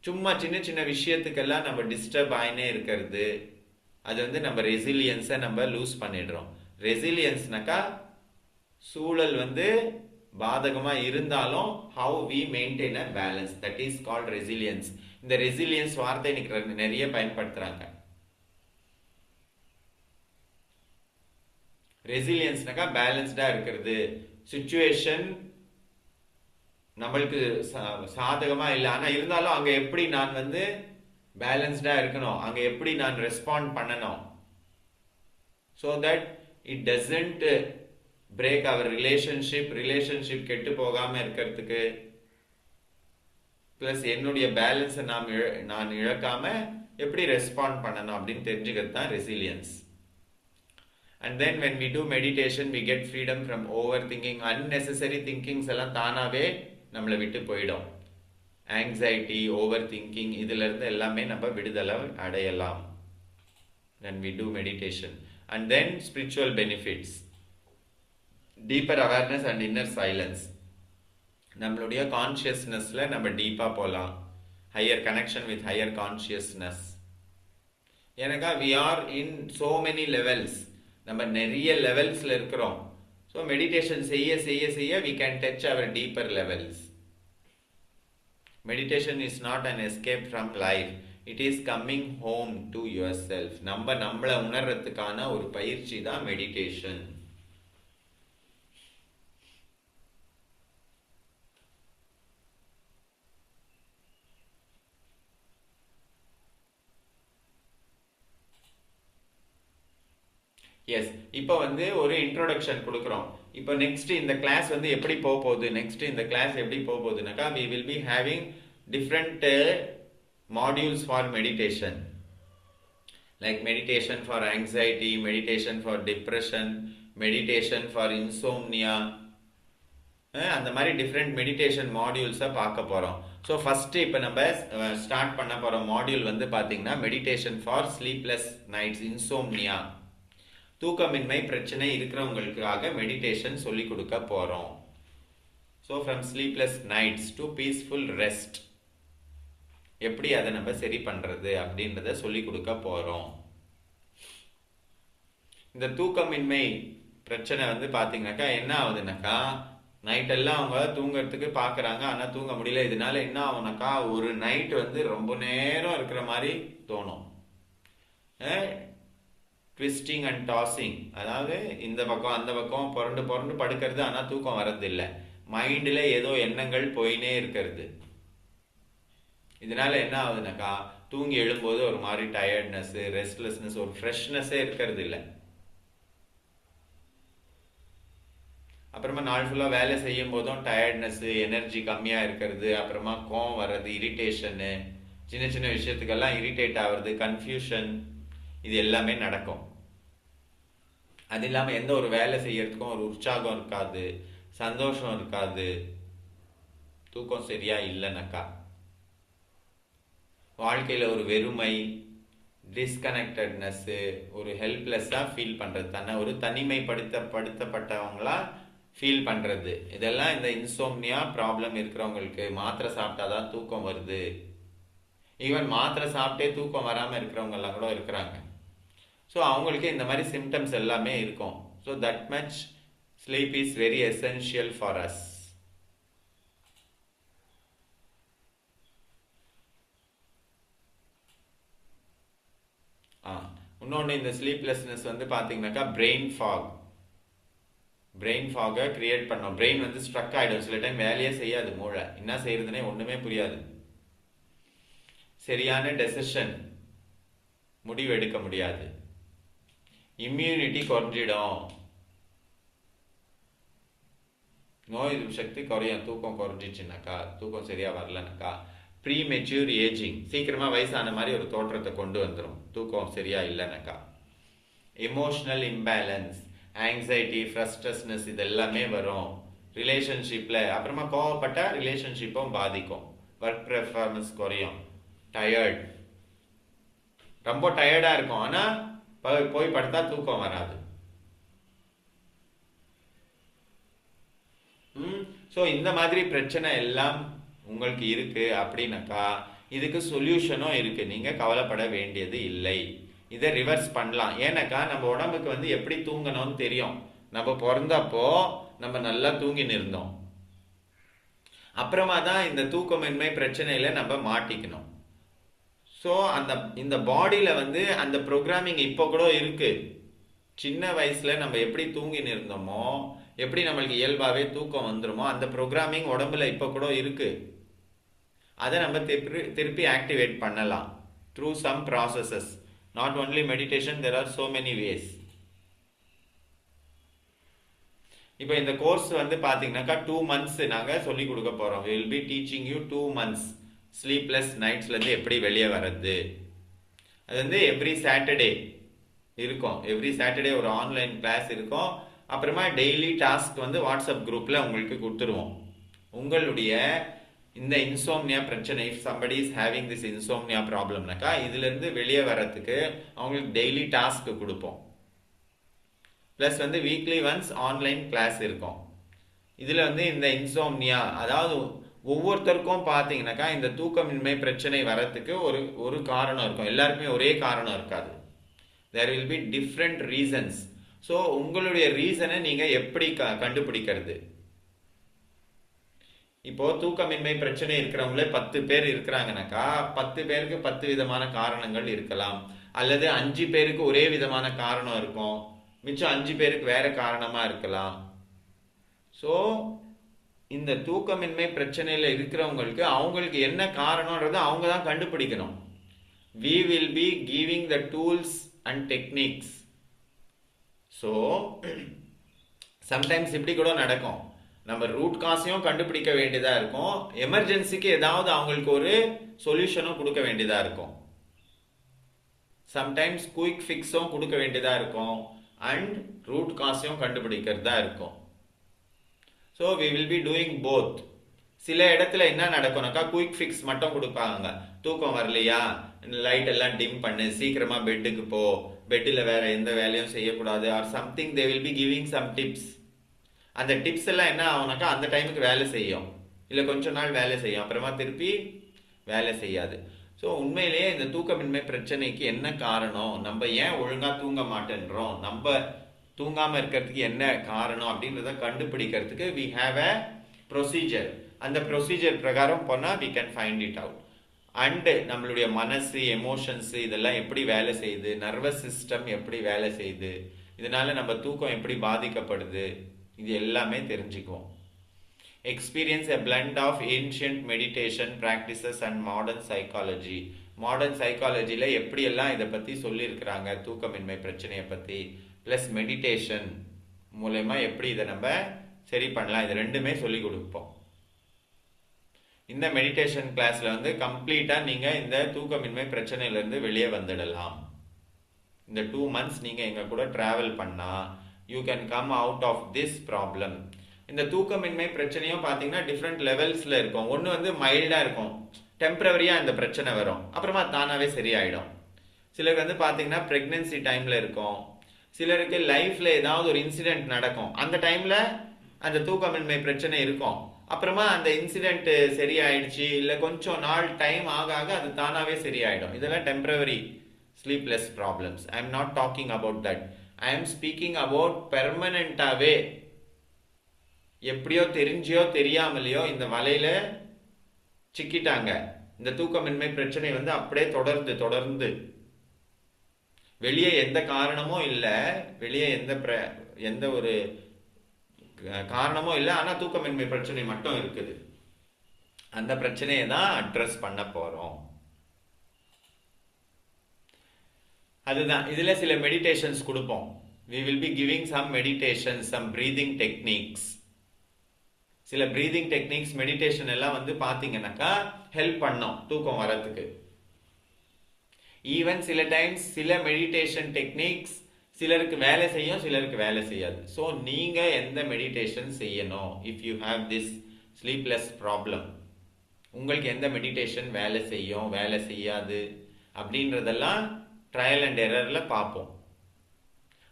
சும்மா சின்ன சின்ன விஷயத்துக்கெல்லாம் நம்ம டிஸ்டர்ப் ஆகினே இருக்கிறது, அது வந்து நம்ம ரெசிலியன்ஸை நம்ம லூஸ் பண்ணிடுறோம். ரெசிலியன்ஸ்னாக்கா சூழல் வந்து பாதகமாக இருந்தாலும் how we maintain a balance, that is called resilience. இந்த ரெசிலியன்ஸ் வார்த்தை இன்னைக்கு நிறைய பயன்படுத்துறாங்க. ரெசிலியன்ஸ்னாக்கா பேலன்ஸ்டா இருக்கிறது. சுச்சுவேஷன் நம்மளுக்கு சாதகமா இல்லை, ஆனா இருந்தாலும் அங்க எப்படி நான் வந்து பேலன்ஸ்டா இருக்கணும், அங்க எப்படி நான் ரெஸ்பாண்ட் பண்ணணும், so that it doesn't break our relationship கெட்டு போகாம இருக்கிறதுக்கு, பிளஸ் என்னுடைய பேலன்ஸை நான் இழக்காம எப்படி ரெஸ்பாண்ட் பண்ணணும் அப்படின்னு தெரிஞ்சுக்கிறது தான் resilience. And then when we do meditation, we get freedom from overthinking. Unnecessary thinkings எல்லாம் தானாவே நம்மளை விட்டு போயிடும். ஆங்ஸைட்டி, ஓவர் திங்கிங், இதுல இருந்து எல்லாமே நம்ம விடுதலை அடையலாம் when we do meditation. And then spiritual benefits, deeper awareness and inner silence. நம்மளுடைய கான்ஷியஸ்னஸ்ல நம்ம டீப்பா போகலாம், higher connection with higher consciousness. ஏன்னாக்கா we are in so many levels, நம்ம நிறைய லெவல்ஸ்ல இருக்கிறோம். ஸோ மெடிடேஷன் செய்ய செய்ய செய்ய we can touch our deeper levels. Meditation is not an escape from life, it is coming home to yourself. நம்மளை உணர்றதுக்கான ஒரு பயிற்சி தான் மெடிடேஷன். எஸ், இப்போ வந்து ஒரு இன்ட்ரோடக்ஷன் கொடுக்குறோம். இப்போ நெக்ஸ்ட் இந்த கிளாஸ் வந்து எப்படி போக போகுது, நெக்ஸ்ட் இந்த கிளாஸ் எப்படி போக போகுதுனாக்கா we will be having different modules for meditation, like meditation for anxiety, meditation for depression, meditation for insomnia, அந்த மாதிரி டிஃப்ரெண்ட் மெடிடேஷன் மாடியூல்ஸை பார்க்க போகிறோம். ஸோ ஃபஸ்ட்டு இப்போ நம்ம ஸ்டார்ட் பண்ண போகிற மாடியூல் வந்து பார்த்தீங்கன்னா meditation for sleepless nights, insomnia, தூக்கமின்மை பிரச்சனை இருக்கிறவங்களுக்காக மெடிடேஷன் சொல்லி கொடுக்க போறோம். So from sleepless nights to peaceful rest, எப்படி அதை நம்ம சரி பண்றது அப்படின்றத சொல்லி கொடுக்க போறோம். இந்த தூக்கமின்மை பிரச்சனை வந்து பாத்தீங்கன்னாக்கா என்ன ஆகுதுனாக்கா, நைட்டெல்லாம் அவங்க தூங்குறதுக்கு பாக்குறாங்க, ஆனா தூங்க முடியல. இதனால என்ன ஆகுனாக்கா ஒரு நைட் வந்து ரொம்ப நேரம் இருக்கிற மாதிரி தோணும். ட்விஸ்டிங் அண்ட் டாஸிங், அதாவது இந்த பக்கம் அந்த பக்கம் புரண்டு புரண்டு படுக்கிறது, ஆனால் தூக்கம் வர்றது இல்லை. மைண்டில் ஏதோ எண்ணங்கள் போயினே இருக்கிறது. இதனால என்ன ஆகுதுனாக்கா தூங்கி எழும்போது ஒரு மாதிரி டயர்ட்னஸ், ரெஸ்ட்லெஸ்னஸ், ஒரு ஃப்ரெஷ்னஸே இருக்கிறது இல்லை. அப்புறமா நாள் ஃபுல்லாக வேலை செய்யும் போதும் டயர்ட்னஸ்ஸு, எனர்ஜி கம்மியாக இருக்கிறது, அப்புறமா கோவம் வர்றது, இரிட்டேஷனு, சின்ன சின்ன விஷயத்துக்கெல்லாம் இரிட்டேட் ஆகிறது, கன்ஃபியூஷன், இது எல்லாமே நடக்கும். அது இல்லாமல் எந்த ஒரு வேலை செய்யறதுக்கும் ஒரு உற்சாகம் இருக்காது, சந்தோஷம் இருக்காது, தூக்கம் சரியா இல்லைனாக்கா வாழ்க்கையில் ஒரு வெறுமை, டிஸ்கனெக்டட்னஸ்ஸு, ஒரு ஹெல்ப்லெஸ்ஸாக ஃபீல் பண்ணுறது, தன்னை ஒரு தனிமைப்படுத்தப்பட்டவங்களா ஃபீல் பண்ணுறது, இதெல்லாம் இந்த இன்சோம்னியா ப்ராப்ளம் இருக்கிறவங்களுக்கு மாத்திரை சாப்பிட்டாதான் தூக்கம் வருது. ஈவன் மாத்திரை சாப்பிட்டே தூக்கம் வராமல் இருக்கிறவங்கெல்லாம் கூட இருக்கிறாங்க. ஸோ அவங்களுக்கு இந்த மாதிரி சிம்டம்ஸ் எல்லாமே இருக்கும். So that much sleep is very essential for us. இன்னொன்று, இந்த ஸ்லீப்லெஸ்னஸ் வந்து பார்த்தீங்கன்னாக்கா பிரெயின் ஃபாகை கிரியேட் பண்ணோம். பிரெயின் வந்து ஸ்ட்ரக் ஆகிடும். சில டைம் வேலையே செய்யாது, மூளை என்ன செய்யறதுனே ஒன்றுமே புரியாது. சரியான டெசிஷன், முடிவு எடுக்க முடியாது. இம்யூனிட்டி குறைஞ்சிடும், நோய் எதிர்ப்பு சக்தி குறையும். தூக்கம் குறைஞ்சிச்சுனாக்கா, தூக்கம் சரியா வரலனாக்கா ப்ரீ மெச்சூர் ஏஜிங், சீக்கிரமா வயசான மாதிரி ஒரு தோற்றத்தை கொண்டு வந்துடும் தூக்கம் சரியா இல்லைனாக்கா. எமோஷனல் இம்பேலன்ஸ், ஆங்ஸைட்டி, ஃப்ரஸ்ட்ரஸ்னஸ், இது எல்லாமே வரும் ரிலேஷன்ஷிப்பில். அப்புறமா கோவப்பட்ட ரிலேஷன்ஷிப்பும் பாதிக்கும், ஒர்க் பெர்ஃபார்மன்ஸ் குறையும், டயர்ட், ரொம்ப டயர்டாக இருக்கும், ஆனால் போய் படுத்தா தூக்கம் வராது. ஸோ இந்த மாதிரி பிரச்சனை எல்லாம் உங்களுக்கு இருக்கு அப்படின்னாக்கா இதுக்கு சொல்யூஷனும் இருக்கு, நீங்க கவலைப்பட வேண்டியது இல்லை. இதை ரிவர்ஸ் பண்ணலாம். ஏன்னாக்கா நம்ம உடம்புக்கு வந்து எப்படி தூங்கணும்னு தெரியும். நம்ம பிறந்தப்போ நம்ம நல்லா தூங்கின்னு இருந்தோம். அப்புறமா தான் இந்த தூக்கமின்மை பிரச்சனையில நம்ம மாட்டிக்கணும். ஸோ இந்த பாடியில வந்து அந்த ப்ரோக்ராமிங் இப்போ கூட இருக்கு. சின்ன வயசுல நம்ம எப்படி தூங்கின்னு இருந்தோமோ, எப்படி நம்மளுக்கு இயல்பாகவே தூக்கம் வந்துருமோ, அந்த ப்ரோக்ராமிங் உடம்புல இப்போ கூட இருக்கு. அதை நம்ம திருப்பி ஆக்டிவேட் பண்ணலாம் through some processes. Not only meditation, there are so many ways. இப்போ இந்த கோர்ஸ் வந்து பார்த்தீங்கன்னாக்கா 2 months நாங்கள் சொல்லி கொடுக்க போகிறோம். Will be teaching you 2 months sleepless நைட்ஸ்லேருந்து எப்படி வெளியே வர்றது. அது வந்து எவ்ரி சாட்டர்டே இருக்கும். எவ்ரி சாட்டர்டே ஒரு ஆன்லைன் கிளாஸ் இருக்கும். அப்புறமா டெய்லி டாஸ்க் வந்து வாட்ஸ்அப் குரூப்பில் உங்களுக்கு கொடுத்துருவோம். உங்களுடைய இந்த இன்சோம்னியா பிரச்சனை, if somebody is having this insomnia ப்ராப்ளம்னாக்கா இதுலேருந்து வெளியே வர்றதுக்கு அவங்களுக்கு டெய்லி டாஸ்க் கொடுப்போம். ப்ளஸ் வந்து வீக்லி ஒன்ஸ் ஆன்லைன் கிளாஸ் இருக்கும். இதில் வந்து இந்த இன்சோம்னியா, அதாவது ஒவ்வொருத்தருக்கும் பார்த்தீங்கன்னாக்கா இந்த தூக்கமின்மை பிரச்சனை வரத்துக்கு ஒரு காரணம் இருக்கும். எல்லாருக்குமே ஒரே காரணம் இருக்காது. There will be different reasons. So உங்களுடைய ரீசனை நீங்கள் எப்படி கண்டுபிடிக்கிறது? இப்போ தூக்கமின்மை பிரச்சனை இருக்கிறவங்களே 10 பேர் இருக்கிறாங்கனாக்கா 10 பேருக்கு 10 விதமான காரணங்கள் இருக்கலாம். அல்லது 5 பேருக்கு ஒரே விதமான காரணம் இருக்கும், மிச்சம் 5 பேருக்கு வேற காரணமா இருக்கலாம். ஸோ இந்த தூக்கமின்மை பிரச்சனையில இருக்கிறவங்களுக்கு அவங்களுக்கு என்ன காரணம்ன்றது அவங்க தான் கண்டுபிடிக்கணும். we will be giving the tools and techniques. So sometimes இப்படி கூட நடக்கும், நம்ம ரூட் காசையும் கண்டுபிடிக்க வேண்டியதா இருக்கும், எமர்ஜென்சிக்கு ஏதாவது அவங்களுக்கு ஒரு சொல்யூஷனும் கொடுக்க வேண்டியதா இருக்கும், சம்டைம்ஸ் குயிக் ஃபிக்ஸும் கொடுக்க வேண்டியதா இருக்கும், அண்ட் ரூட் காசையும் கண்டுபிடிக்கிறதா இருக்கும். So we will be doing both. சில இடத்துல என்ன நடக்கும்னாக்கா குயிக் ஃபிக்ஸ் மட்டும் கொடுப்பாங்க. தூக்கம் வரலையா, லைட் எல்லாம் டிம் பண்ணு, சீக்கிரமா பெட்டுக்கு போ, பெட்டில் வேற எந்த வேலையும் செய்யக்கூடாது, or something. They will be giving some tips. அந்த டிப்ஸ் எல்லாம் என்ன ஆகுனாக்கா அந்த டைமுக்கு வேலை செய்யும், இல்லை கொஞ்ச நாள் வேலை செய்யும், அப்புறமா திருப்பி வேலை செய்யாது. ஸோ உண்மையிலேயே இந்த தூக்கமின்மை பிரச்சனைக்கு என்ன காரணம், நம்ம ஏன் ஒழுங்கா தூங்க மாட்டேன்றோம், நம்ம தூங்காம இருக்கிறதுக்கு என்ன காரணம் அப்படின்றத கண்டுபிடிக்கிறதுக்கு we have a procedure. அந்த ப்ரொசீஜர் பிரகாரம் போனால் we can find it out. And நம்மளுடைய மனசு, எமோஷன்ஸ் இதெல்லாம் எப்படி வேலை செய்யுது, நர்வஸ் சிஸ்டம் எப்படி வேலை செய்யுது, இதனால நம்ம தூக்கம் எப்படி பாதிக்கப்படுது, இது எல்லாமே தெரிஞ்சுக்குவோம். experience a blend of ancient meditation practices and modern psychology. Modern சைக்காலஜியில் எப்படியெல்லாம் இதை பற்றி சொல்லியிருக்கிறாங்க தூக்கமின்மை பிரச்சனையை பற்றி, ப்ளஸ் மெடிடேஷன் மூலயமா எப்படி இதை நம்ம சரி பண்ணலாம், இது ரெண்டுமே சொல்லி கொடுப்போம். இந்த மெடிடேஷன் கிளாஸில் வந்து கம்ப்ளீட்டாக நீங்கள் இந்த தூக்கமின்மை பிரச்சனையிலேருந்து வெளியே வந்துடலாம். இந்த 2 months நீங்கள் எங்கள் கூட ட்ராவல் பண்ணால் you can come out of this problem. இந்த தூக்கமின்மை பிரச்சனையும் பார்த்தீங்கன்னா டிஃப்ரெண்ட் லெவல்ஸில் இருக்கும். ஒன்று வந்து மைல்டாக இருக்கும், டெம்பரவரியாக இந்த பிரச்சனை வரும், அப்புறமா தானாகவே சரியாயிடும். சிலருக்கு வந்து பார்த்தீங்கன்னா ப்ரெக்னென்சி டைமில் இருக்கும், சிலருக்கு லைஃப்பில் ஏதாவது ஒரு இன்சிடென்ட் நடக்கும், அந்த டைமில் அந்த தூக்கமின்மை பிரச்சனை இருக்கும், அப்புறமா அந்த இன்சிடென்ட் சரியாயிடுச்சு இல்லை கொஞ்சம் நாள் டைம் ஆக ஆக அது தானாகவே சரியாயிடும். இதெல்லாம் temporary sleepless problems. I am not talking about that. I am speaking about permanentவே எப்படியோ தெரிஞ்சியோ தெரியாமலையோ இந்த வலையில சிக்கிட்டாங்க. இந்த தூக்கமின்மை பிரச்சனை வந்து அப்படியே தொடர்ந்து வெளியே எந்த காரணமும் இல்லை, வெளியே எந்த ஒரு காரணமும் இல்லை, ஆனா தூக்கமின்மை பிரச்சனை மட்டும் இருக்குது. அந்த பிரச்சனையை தான் அட்ரஸ் பண்ண போறோம். அதுதான் இதில் சில மெடிடேஷன்ஸ் கொடுப்போம். we will be giving some meditations, some breathing techniques. சில breathing techniques மெடிடேஷன் எல்லாம் வந்து பார்த்தீங்கன்னாக்கா ஹெல்ப் பண்ணோம் தூக்கம் வரத்துக்கு. ஈவன் சில டைம்ஸ் சில மெடிடேஷன் டெக்னிக்ஸ் சிலருக்கு வேலை செய்யும், சிலருக்கு வேலை செய்யாது. ஸோ நீங்கள் எந்த மெடிடேஷன் செய்யணும், if you have this sleepless problem, உங்களுக்கு எந்த மெடிடேஷன் வேலை செய்யும் வேலை செய்யாது அப்படின்றதெல்லாம் ட்ரையல் அண்ட் எரரில் பார்ப்போம்.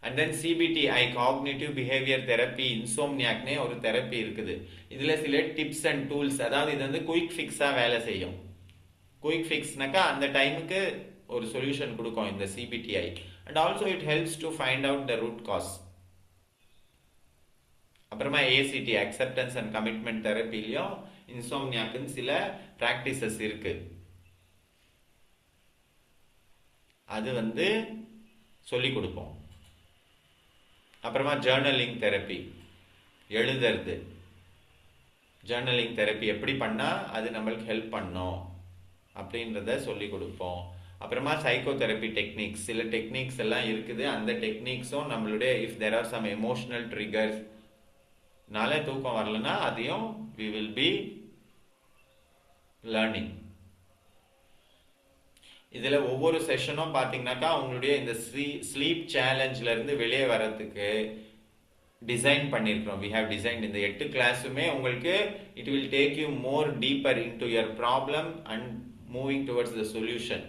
And then CBTI, cognitive behavior therapy, இன்சோம்னியாக்னே ஒரு தெரப்பி இருக்குது. இதில் சில டிப்ஸ் அண்ட் டூல்ஸ், அதாவது இது வந்து குயிக் ஃபிக்ஸாக வேலை செய்யும். குயிக் ஃபிக்ஸ்னாக்கா அந்த டைமுக்கு ஒரு சொல்யூஷன் கொடுக்கும் இந்த CBTI. And also it helps to find out the root cause. அப்புறமா ஏசிடி, அக்செப்டன்ஸ் அண்ட் கமிட்மெண்ட் தெரப்பிலையும் இன்சோம்னியாக்குன்னு சில ப்ராக்டிசஸ் இருக்கு. அது வந்து சொல்லி கொடுப்போம். அப்புறமா ஜேர்னலிங் தெரப்பி, எழுதுறது. ஜேர்னலிங் தெரப்பி எப்படி பண்ணால் அது நம்மளுக்கு ஹெல்ப் பண்ணும் அப்படின்றத சொல்லி கொடுப்போம். அப்புறமா சைக்கோ தெரப்பி டெக்னிக்ஸ், சில டெக்னிக்ஸ் எல்லாம் இருக்குது. அந்த டெக்னிக்ஸும் நம்மளுடைய if there are some emotional ட்ரிகர்ஸ்னால தூக்கம் வரலன்னா அதையும் we will be learning. இதில் ஒவ்வொரு செஷனும் பார்த்தீங்கன்னாக்கா உங்களுடைய இந்த ஸ்லீப் சேலஞ்சில் இருந்து வெளியே வரத்துக்கு டிசைன் பண்ணியிருக்கிறோம். வி ஹேவ் டிசைன் இந்த 8 கிளாஸுமே உங்களுக்கு it will take you more deeper in to your problem and moving towards the solution.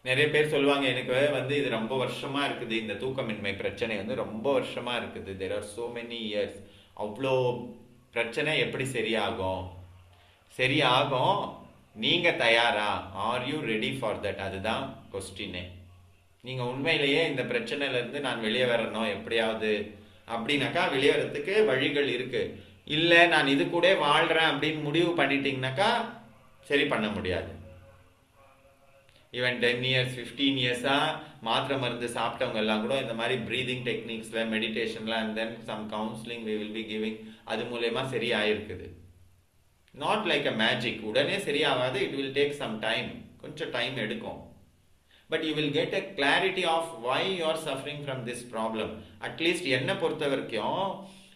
நிறைய பேர் சொல்லுவாங்க எனக்கு வந்து இது ரொம்ப வருஷமா இருக்குது, இந்த தூக்கமின்மை பிரச்சனை வந்து ரொம்ப வருஷமா இருக்குது, there are so many years. அவ்வளோ பிரச்சனை எப்படி சரியாகும்? சரியாகும், நீங்க தயாரா? Are you ready for that? அதுதான் கொஸ்டினே. நீங்க உண்மையிலேயே இந்த பிரச்சனையில இருந்து நான் வெளியே வரணும் எப்படியாவது அப்படின்னாக்கா வெளியே வரத்துக்கு வழிகள் இருக்கு. இல்ல நான் இது கூட வாழ்றேன் அப்படின்னு முடிவு பண்ணிட்டீங்கன்னாக்கா சரி பண்ண முடியாது. ஈவன் 10 years 15 years மாத்திரை மருந்து சாப்பிட்டவங்க எல்லாம் கூட இந்த மாதிரி பிரீதிங் டெக்னிக்ஸ்ல மெடிடேஷன்ல and then some counselling we will be giving, அது மூலமா சரியாயிருக்குது. நாட் லைக் அ மேஜிக், உடனே சரியாகாது. It will take some time, கொஞ்சம் டைம் எடுக்கும். But you will get a clarity of why you are suffering from this problem. At least என்னை பொறுத்த வரைக்கும்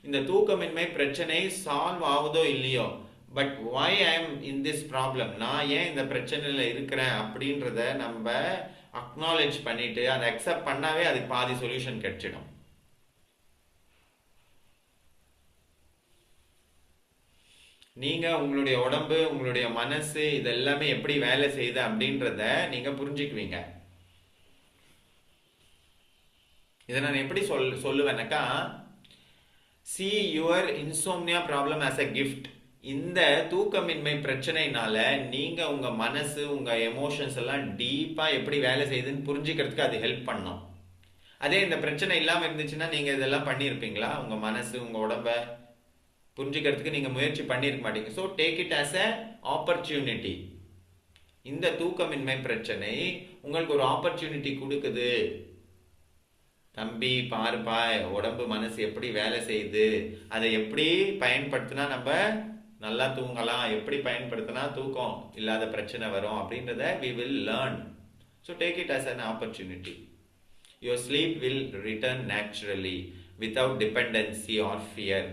இந்த தூக்கமின்மை பிரச்சனை சால்வ் ஆகுதோ இல்லையோ, but why I am in this problem, நான் ஏன் இந்த பிரச்சனையில் இருக்கிறேன் அப்படின்றத நம்ம அக்னாலேஜ் பண்ணிட்டு அதை அக்செப்ட் பண்ணாவே அதுக்கு பாதி சொல்யூஷன் கிடைச்சிடும். நீங்க உங்களுடைய உடம்பு, உங்களுடைய மனசு, இது எல்லாமே எப்படி வேலை செய்யுது அப்படின்றத நீங்க புரிஞ்சுக்குவீங்க. இதை நான் எப்படி சொல்லுவேன்னாக்கா, see your insomnia problem as a gift. இந்த தூக்கமின்மை பிரச்சனைனால நீங்க உங்க மனசு, உங்க எமோஷன்ஸ் எல்லாம் டீப்பா எப்படி வேலை செய்யுதுன்னு புரிஞ்சுக்கிறதுக்கு அது ஹெல்ப் பண்ணும். அதே இந்த பிரச்சனை இல்லாம இருந்துச்சுன்னா நீங்க இதெல்லாம் பண்ணியிருப்பீங்களா? உங்க மனசு, உங்க உடம்ப புரிஞ்சுக்கிறதுக்கு நீங்க முயற்சி பண்ணியிருக்க மாட்டீங்க. So take it as a opportunity. இந்த தூக்கமின்மை பிரச்சனை உங்களுக்கு ஒரு ஆப்பர்ச்சுனிட்டி கொடுக்குது. தம்பி பாருப்பா, உடம்பு மனசு எப்படி வேலை செய்யுது, அதை எப்படி பயன்படுத்தினா நம்ம நல்லா தூங்கலாம், எப்படி பயன்படுத்தினா தூக்கம் இல்லாத பிரச்சனை வரும் அப்படின்றத we will learn. So take it as an opportunity. Your sleep will return naturally without dependency or fear.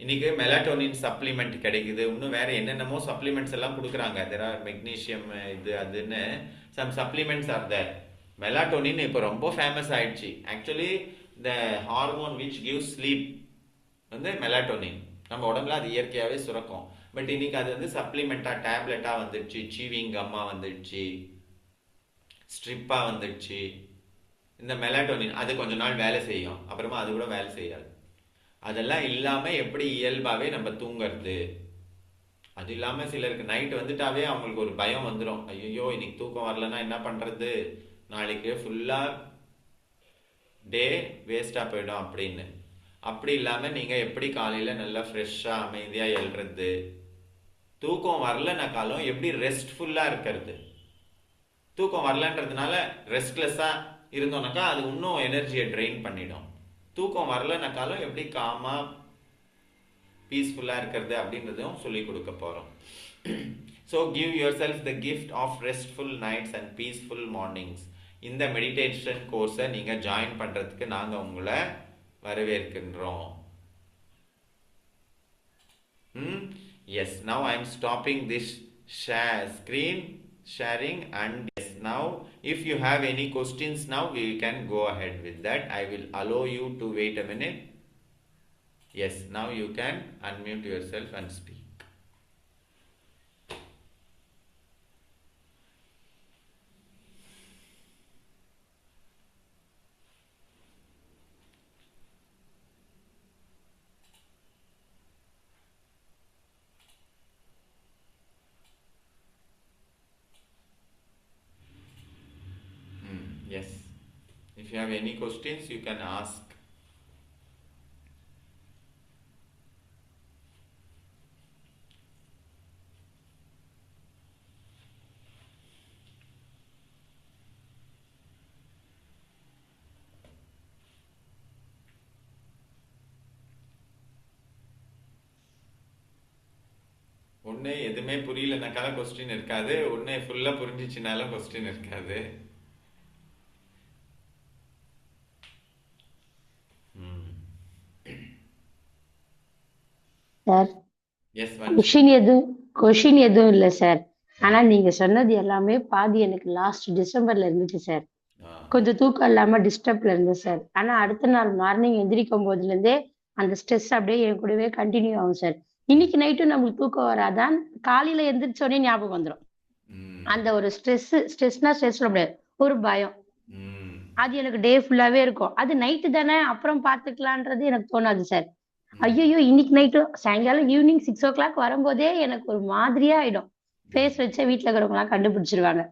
இன்னைக்கு மெலாட்டோனின் சப்ளிமெண்ட் கிடைக்குது, இன்னும் வேற என்னென்னமோ சப்ளிமெண்ட்ஸ் எல்லாம் கொடுக்குறாங்க. தெர் ஆர் மெக்னீஷியம் இது அதுன்னு சம் சப்ளிமெண்ட்ஸ் ஆர் தேர். மெலாட்டோனின் இப்போ ரொம்ப ஃபேமஸ் ஆயிடுச்சு. Actually the hormone which gives sleep வந்து மெலாட்டோனின். நம்ம உடம்புல அது இயற்கையாகவே சுரக்கும். பட் இன்னைக்கு அது வந்து சப்ளிமெண்ட்டாக டேப்லெட்டாக வந்துடுச்சு, சீவிங் கம்மா வந்துடுச்சு, ஸ்ட்ரிப்பாக வந்துடுச்சு. இந்த மெலாட்டோனின் அது கொஞ்ச நாள் வேலை செய்யும், அப்புறமா அது கூட வேலை செய்யாது. அதெல்லாம் இல்லாமல் எப்படி இயல்பாகவே நம்ம தூங்கிறது. அது இல்லாமல் சிலருக்கு நைட் வந்துட்டாவே அவங்களுக்கு ஒரு பயம் வந்துடும். ஐயோ இன்னைக்கு தூக்கம் வரலன்னா என்ன பண்ணுறது, நாளைக்கு ஃபுல்லாக டே வேஸ்ட்டாக போயிடும் அப்படின்னு. அப்படி இல்லாமல் நீங்கள் எப்படி காலையில் நல்லா ஃப்ரெஷ்ஷாக அமைதியாக எழுறது, தூக்கம் வரலனாக்காலும் எப்படி ரெஸ்ட்ஃபுல்லாக இருக்கிறது. தூக்கம் வரலன்றதுனால ரெஸ்ட்லெஸ்ஸாக இருந்தோம்னாக்கா அது இன்னும் எனர்ஜியை ட்ரெயின் பண்ணிடும். தூக்கம் வரலனாக்காலும் எப்படி காமாக பீஸ்ஃபுல்லாக இருக்கிறது அப்படின்றதும் சொல்லி கொடுக்க போகிறோம். So give yourself the gift of restful nights and peaceful mornings. இந்த மெடிடேஷன் கோர்ஸை நீங்கள் ஜாயின் பண்ணுறதுக்கு நாங்கள் உங்களை வரவேற்கின்றோம். Yes, now I am stopping this screen sharing, and yes, now if you have any questions now we can go ahead with that. I will allow you to wait a minute. Yes, now you can unmute yourself and speak. Yes, if you have any questions you can ask. ஒன்று எதுவுமே புரியலனாக்கால question இருக்காது, ஒன்று ஃபுல்லாக புரிஞ்சிச்சுனாலும் question இருக்காது. Sir yes, question எதுவும் இல்லை sir. ஆனா நீங்க சொன்னது எல்லாமே பாதி எனக்கு லாஸ்ட் டிசம்பர்ல இருந்துச்சு சார். கொஞ்சம் தூக்கம் இல்லாம டிஸ்டர்ப்ல இருந்தேன் சார். ஆனா அடுத்த நாள் மார்னிங் எந்திரிக்கும் போதுல இருந்தே அந்த ஸ்ட்ரெஸ் அப்படியே என் கூடவே கண்டினியூ ஆகும் சார். இன்னைக்கு நைட்டும் நம்மளுக்கு தூக்கம் வராதான், காலையில எந்திரிச்சோடனே ஞாபகம் வந்துடும். அந்த ஒரு ஸ்ட்ரெஸ்னா ஸ்ட்ரெஸ் சொல்ல முடியாது, ஒரு பயம். அது எனக்கு டே ஃபுல்லாவே இருக்கும். அது நைட்டு தானே அப்புறம் பாத்துக்கலான்றது எனக்கு தோணாது சார். ஐயோ இன்னைக்கு நைட்டு சாயங்காலம் ஈவினிங் 6 o'clock வரும்போதே எனக்கு ஒரு மாதிரியா ஆயிடும். ஃபேஸ் வச்ச வீட்டுல இருக்கிறவங்களாம் கண்டுபிடிச்சிருவாங்க.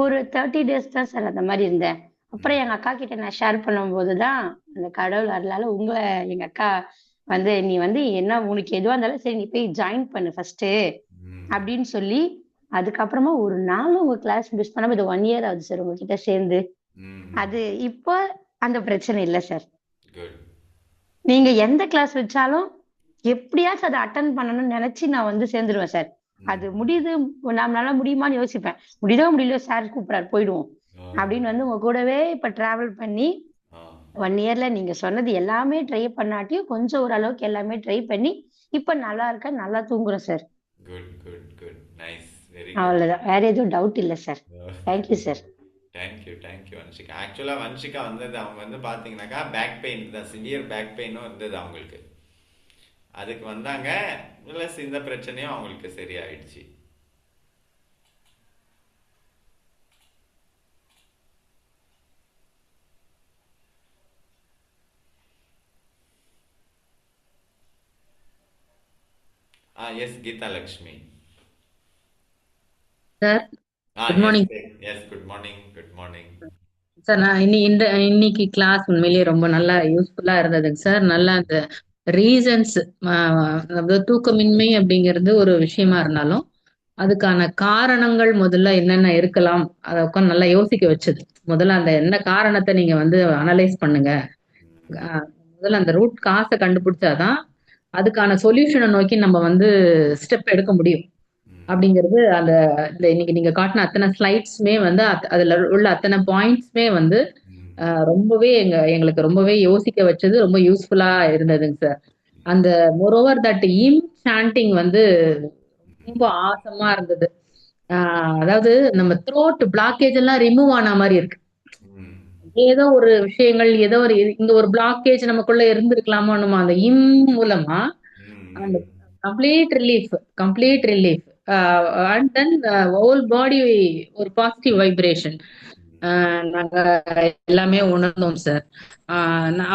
ஒரு 30 days தான் சார் அந்த மாதிரி இருந்தேன். அப்புறம் எங்க அக்கா கிட்ட நான் ஷேர் பண்ணும்போதுதான் அந்த கடவுள் அருளால எங்க அக்கா வந்து நீ வந்து என்ன உனக்கு எதுவா இருந்தாலும் சரி நீ போய் ஜாயின் பண்ணு ஃபர்ஸ்ட் அப்படின்னு சொல்லி, அதுக்கப்புறமா ஒரு நாள் உங்க கிளாஸ் மிஸ் பண்ணாம இது 1 year ஆகுது சார் உங்ககிட்ட சேர்ந்து. அது இப்போ அந்த பிரச்சனை இல்லை சார். நீங்க எந்த கிளாஸ் வச்சாலும் எப்படியாச்சும் அதை அட்டன் பண்ணணும்னு நினைச்சு நான் வந்து சேர்ந்துருவேன் சார். அது முடியுது, நம்மளால முடியுமான்னு யோசிப்பேன். முடியுதோ முடியலையோ சார் கூப்பிடாரு போயிடுவோம் அப்படின்னு வந்து உங்க கூடவே இப்ப டிராவல் பண்ணி 1 yearல நீங்க சொன்னது எல்லாமே ட்ரை பண்ணாட்டியும் கொஞ்சம் ஓரளவுக்கு எல்லாமே ட்ரை பண்ணி இப்ப நல்லா இருக்கேன், நல்லா தூங்குறேன் சார். அவ்வளவுதான், வேற எதுவும் டவுட் இல்லை sir. Thank you sir. Thank you Vanshika. ஆக்சுவலாக வன்ஷிகா வந்தது அவங்க வந்து பார்த்தீங்கன்னாக்கா பேக் பெயின் தான், சிவியர் பேக் பெயினும் இருந்தது அவங்களுக்கு. அதுக்கு வந்தாங்க, ப்ளஸ் இந்த பிரச்சனையும் அவங்களுக்கு சரியாயிடுச்சு. Yes Geetha Lakshmi sir. Good morning. Yes good morning. Good morning sir. நான் இன்னைக்கு கிளாஸ் உண்மையிலேயே ரொம்ப நல்லா யூஸ்ஃபுல்லா இருந்ததுங்க சார். நல்லா அந்த ரீசன்ஸ், அதாவது தூக்கமின்மை அப்படிங்கிறது ஒரு விஷயமா இருந்தாலும் அதுக்கான காரணங்கள் முதல்ல என்னென்ன இருக்கலாம், அத உட்காந்து நல்லா யோசிக்க வச்சது. முதல்ல அந்த என்ன காரணத்த நீங்க வந்து அனலைஸ் பண்ணுங்க. அ முதல்ல அந்த ரூட் காஸ கண்டுபிடிச்சாதான், அதுக்கான சொல்யூஷன நோக்கி நம்ம வந்து ஸ்டெப் எடுக்க முடியும். அப்படிங்கிறது அந்த இந்த இன்னைக்கு நீங்க காட்டின அத்தனை ஸ்லைட்ஸுமே வந்து அதுல உள்ள அத்தனை பாயிண்ட்ஸுமே வந்து ரொம்பவே எங்களுக்கு ரொம்பவே யோசிக்க வச்சது, ரொம்ப யூஸ்ஃபுல்லா இருந்ததுங்க சார். அந்த மோரோவர் தட் சாண்டிங் வந்து ரொம்ப ஆசமா இருந்தது. அதாவது நம்ம த்ரோட் பிளாக்கேஜ் எல்லாம் ரிமூவ் ஆன மாதிரி இருக்கு. ஏதோ ஒரு விஷயங்கள் ஏதோ ஒரு இங்க ஒரு பிளாக்கேஜ் நமக்குள்ள இருந்திருக்கலாமோ நம்ம அந்த மூலமா அந்த complete relief and then whole பாடி ஒரு பாசிட்டிவ் வைப்ரேஷன் நாங்க எல்லாமே உணர்ந்தோம் சார்.